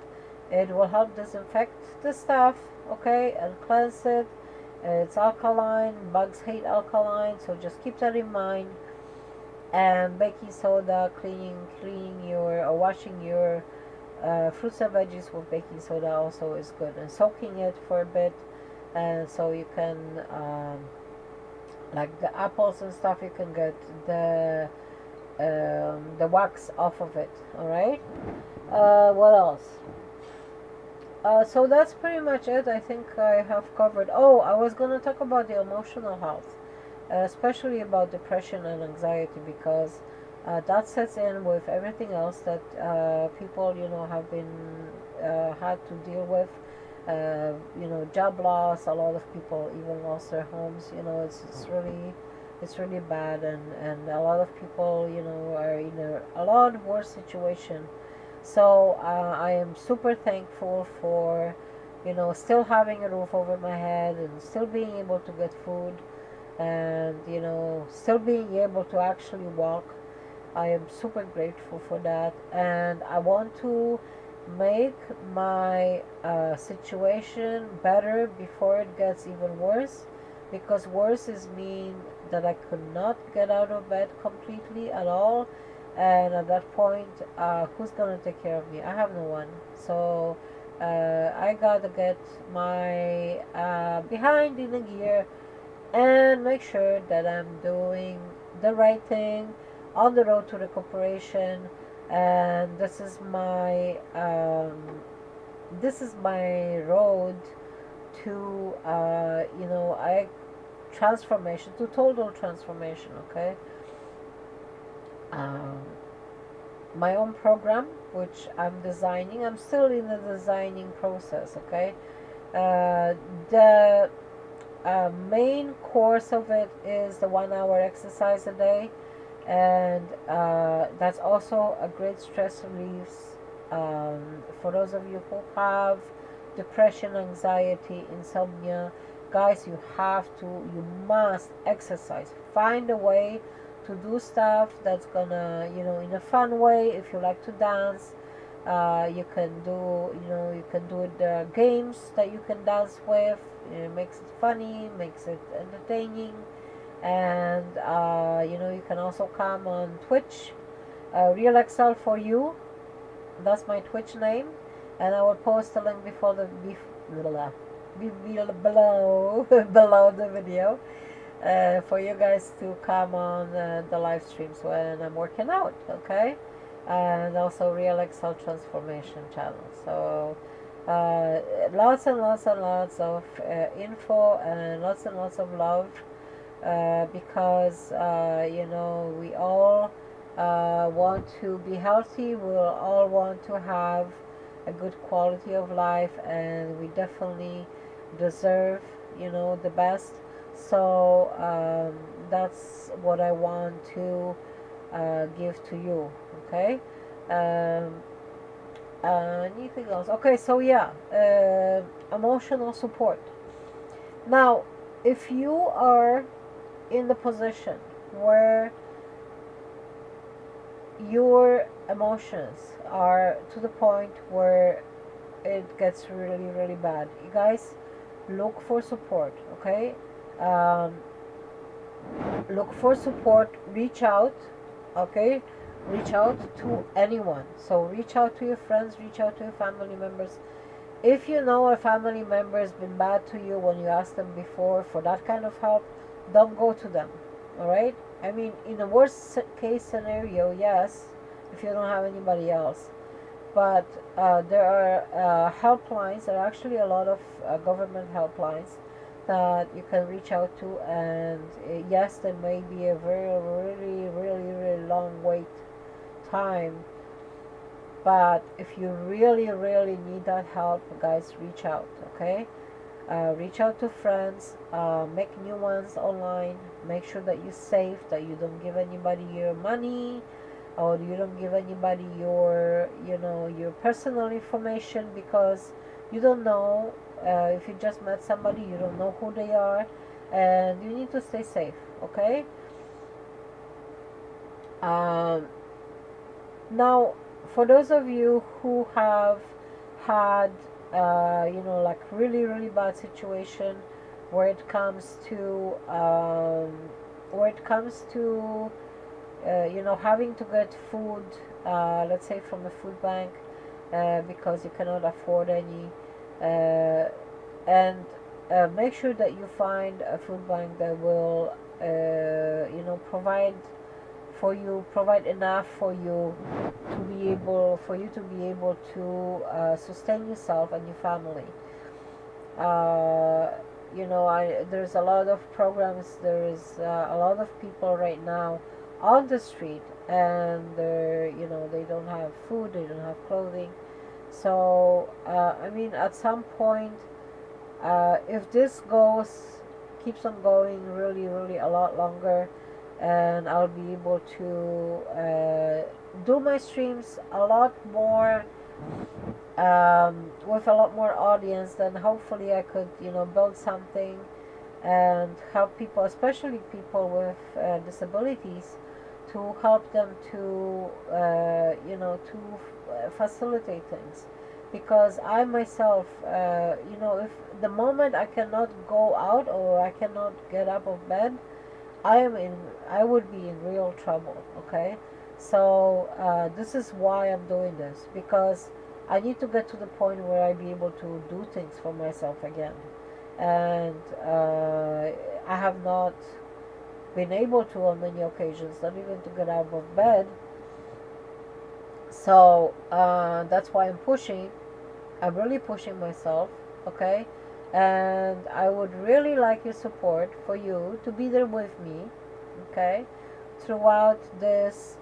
It will help disinfect the stuff, okay, and cleanse it. It's alkaline. Bugs hate alkaline, so just keep that in mind. And baking soda, cleaning your or washing your fruits and veggies with baking soda also is good, and soaking it for a bit, and so you can, like the apples and stuff, you can get the wax off of it. All right. What else? So that's pretty much it. I think I have covered. Oh, I was gonna talk about the emotional health, especially about depression and anxiety, because that sets in with everything else that people, have been had to deal with. Job loss. A lot of people even lost their homes. It's really bad, and a lot of people, are in a lot worse situation. So I am super thankful for, still having a roof over my head, and still being able to get food, and still being able to actually walk. I am super grateful for that, and I want to make my situation better before it gets even worse, because worse is mean that I could not get out of bed completely at all, and at that point, who's gonna take care of me? I have no one. So I gotta get my behind in the gear and make sure that I'm doing the right thing on the road to recuperation. And this is my road to, I transformation, to total transformation. Okay. um, my own program, which I'm designing. I'm still in the designing process. Okay. The main course of it is the 1 hour exercise a day, and that's also a great stress relief, for those of you who have depression, anxiety, insomnia. Guys, you must exercise. Find a way to do stuff that's gonna, in a fun way. If you like to dance, you can do the games that you can dance with. It makes it funny, makes it entertaining, and you can also come on Twitch, Real Excel for you. That's my Twitch name, and I will post a link before the below below the video, for you guys to come on the live streams when I'm working out. Okay. And also Real Excel Transformation channel. So lots and lots and lots of info, and lots of love, because we all want to be healthy. We all want to have a good quality of life, and we definitely deserve, the best. So that's what I want to give to you. Okay. um, Anything else? Okay, so yeah, emotional support. Now, if you are in the position where your emotions are to the point where it gets really really bad, you guys, look for support. Okay. um, Look for support, reach out. Okay. reach out to anyone. So reach out to your friends, reach out to your family members. If you know a family member has been bad to you when you asked them before for that kind of help, don't go to them. All right? I mean, in the worst case scenario, yes, if you don't have anybody else. But there are helplines. There are actually a lot of government helplines that you can reach out to, and yes, there may be a very, really long wait time, but if you really need that help, guys, reach out. Okay, reach out to friends, make new ones online, make sure that you're safe, that you don't give anybody your money, or you don't give anybody your your personal information, because you don't know, if you just met somebody, you don't know who they are, and you need to stay safe. Okay. um, Now, for those of you who have had, like really bad situation where it comes to, having to get food, let's say from a food bank, because you cannot afford any, uh, and make sure that you find a food bank that will, provide enough for you to be able to sustain yourself and your family. uh, there's a lot of programs. There's a lot of people right now on the street, and they don't have food, they don't have clothing. So I mean, at some point, if this keeps on going really a lot longer, and I'll be able to do my streams a lot more, with a lot more audience, then hopefully I could, build something and help people, especially people with disabilities, to help them to, facilitate things. Because I myself, if the moment I cannot go out or I cannot get up of bed, I would be in real trouble. Okay, so this is why I'm doing this, because I need to get to the point where I be able to do things for myself again, and I have not been able to on many occasions, not even to get out of bed. So that's why I'm pushing. I'm really pushing myself. Okay, and I would really like your support, for you to be there with me. Okay, throughout this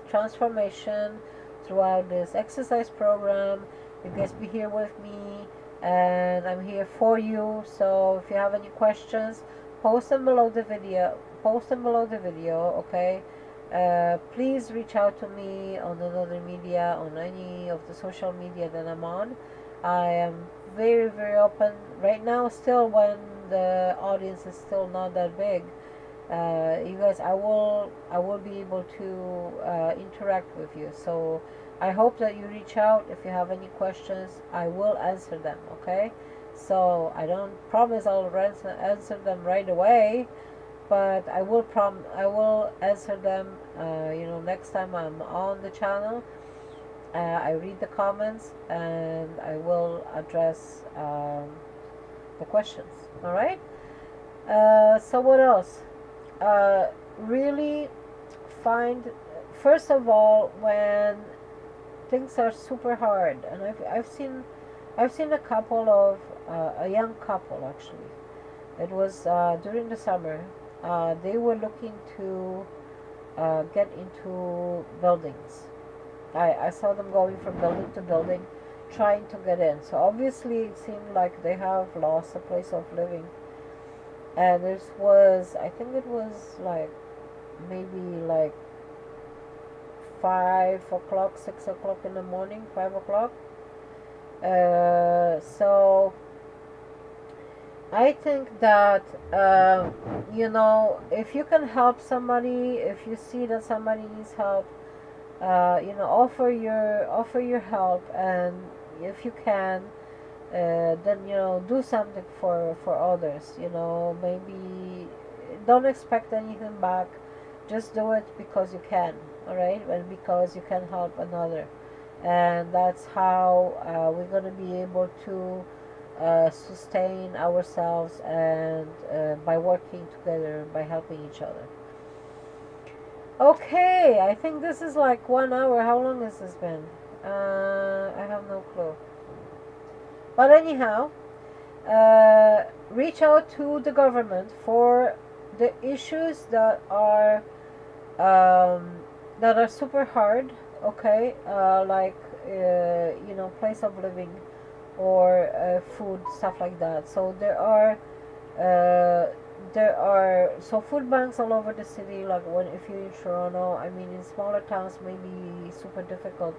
transformation, throughout this exercise program. You guys be here with me, and I'm here for you. So if you have any questions, post them below the video. Okay. Please reach out to me on another media, on any of the social media that I'm on. I am very open right now, still, when the audience is still not that big. You guys, I will be able to interact with you. So I hope that you reach out. If you have any questions, I will answer them. Okay, so I don't promise I'll answer them right away, but I will answer them, next time I'm on the channel. I read the comments, and I will address the questions. All right. So what else? Really find, first of all, when things are super hard, and I've seen a couple of a young couple, actually. It was during the summer. They were looking to get into buildings. I saw them going from building to building, trying to get in. So obviously it seemed like they have lost a place of living. And this was, I think it was like maybe like 5 o'clock, 6 o'clock in the morning, 5 o'clock. So I think that, if you can help somebody, if you see that somebody needs help, offer your help, and if you can, then do something for others. Maybe don't expect anything back. Just do it because you can, all right, and because you can help another. And that's how we're going to be able to sustain ourselves, and by working together, by helping each other. Okay, I think this is like 1 hour. How long has this been? I have no clue. But anyhow, reach out to the government for the issues um, that are super hard. Okay, like place of living, or food, stuff like that. So uh, there are so food banks all over the city. Like when if you're in Toronto, I mean in smaller towns maybe super difficult,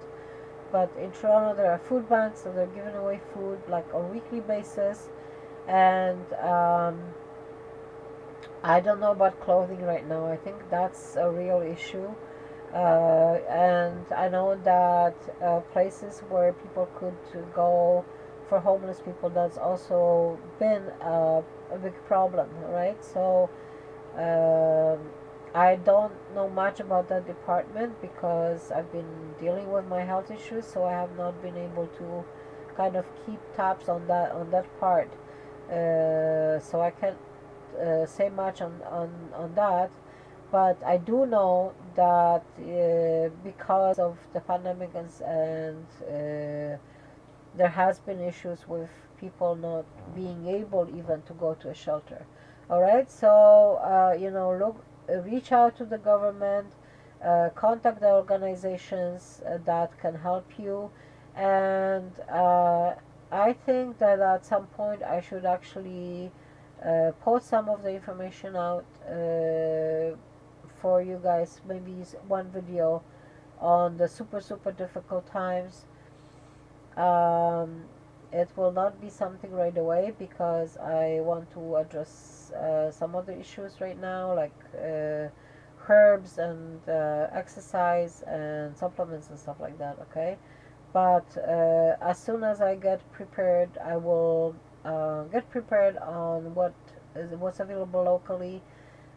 but in Toronto there are food banks, so they're giving away food like on weekly basis. And I don't know about clothing right now. I think that's a real issue. And I know that places where people could go for homeless people, that's also been a big problem, right? So um, I don't know much about that department because I've been dealing with my health issues, so I have not been able to kind of keep tabs on that part. So I can't say much on that, but I do know that because of the pandemic, and there has been issues with people not being able even to go to a shelter. All right, so look, reach out to the government, contact the organizations that can help you, and I think that at some point I should actually post some of the information out for you guys. Maybe one video on the super difficult times. um, it will not be something right away because I want to address some other issues right now, like herbs and exercise and supplements and stuff like that. Okay, but as soon as I get prepared, I will get prepared on what's available locally,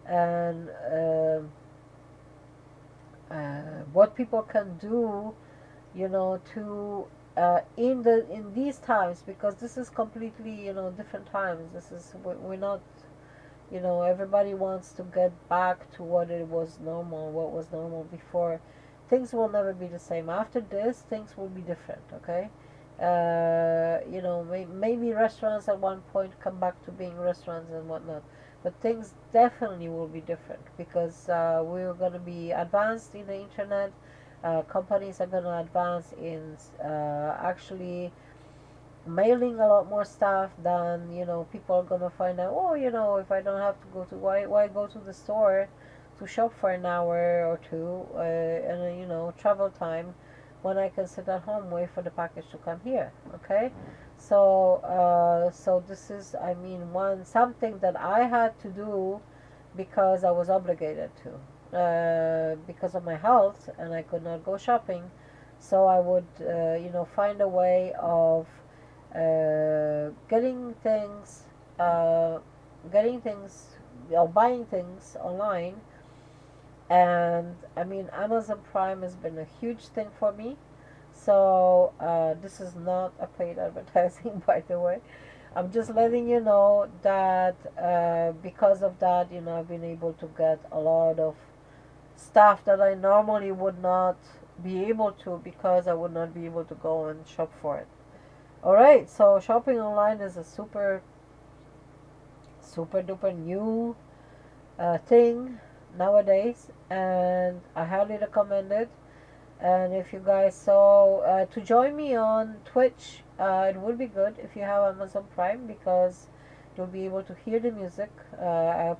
and what people can do, to in these times, because this is completely different times. This is we're not, everybody wants to get back to what was normal before. Things will never be the same after this. Things will be different. Okay, maybe restaurants at one point come back to being restaurants and whatnot, but things definitely will be different because we're going to be advanced in the internet. Companies are going to advance in actually mailing a lot more stuff than, people are going to find out, oh, if I don't have to go to, why go to the store to shop for an hour or two, and travel time, when I can sit at home, wait for the package to come here. Okay, so this is, I mean, something that I had to do because I was obligated to, because of my health, and I could not go shopping. So I would, find a way of getting things, uh, getting things, buying things online. And I mean, Amazon Prime has been a huge thing for me. So this is not a paid advertising, by the way. I'm just letting you know that because of that, I've been able to get a lot of stuff that I normally would not be able to, because I would not be able to go and shop for it. Alright, so shopping online is a super duper new thing nowadays, and I highly recommend it. And if you guys to join me on Twitch, it would be good if you have Amazon Prime, because you'll be able to hear the music. I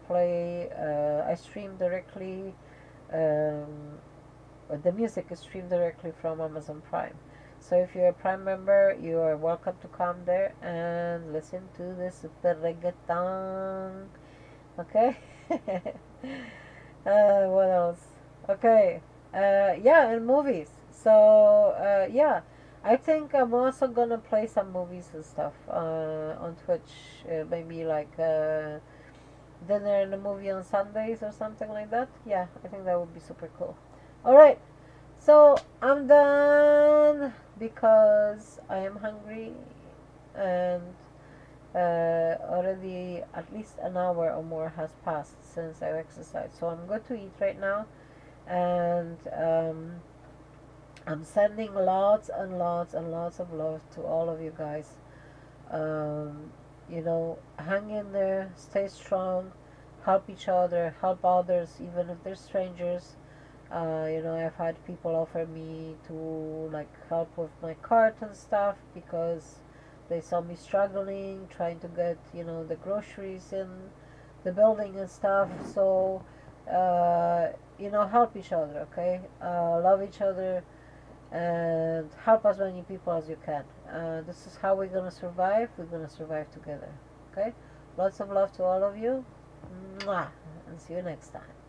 stream directly. Um, the music is streamed directly from Amazon Prime. So if you're a Prime member, you are welcome to come there and listen to the super reggaeton. Okay. What else? Okay. Yeah, and movies. So yeah, I think I'm also gonna play some movies and stuff on Twitch. Maybe like dinner and a movie on Sundays or something like that. Yeah, I think that would be super cool. All right, so I'm done because I am hungry, and already at least an hour or more has passed since I exercised. So I'm good to eat right now, and I'm sending lots and lots and lots of love to all of you guys. Um, hang in there, stay strong, help each other, help others, even if they're strangers. I've had people offer me to like help with my cart and stuff because they saw me struggling, trying to get, the groceries in the building and stuff. So, help each other, okay? Love each other and help as many people as you can. This is how we're gonna survive. We're gonna survive together, okay? Lots of love to all of you. Mwah! And see you next time.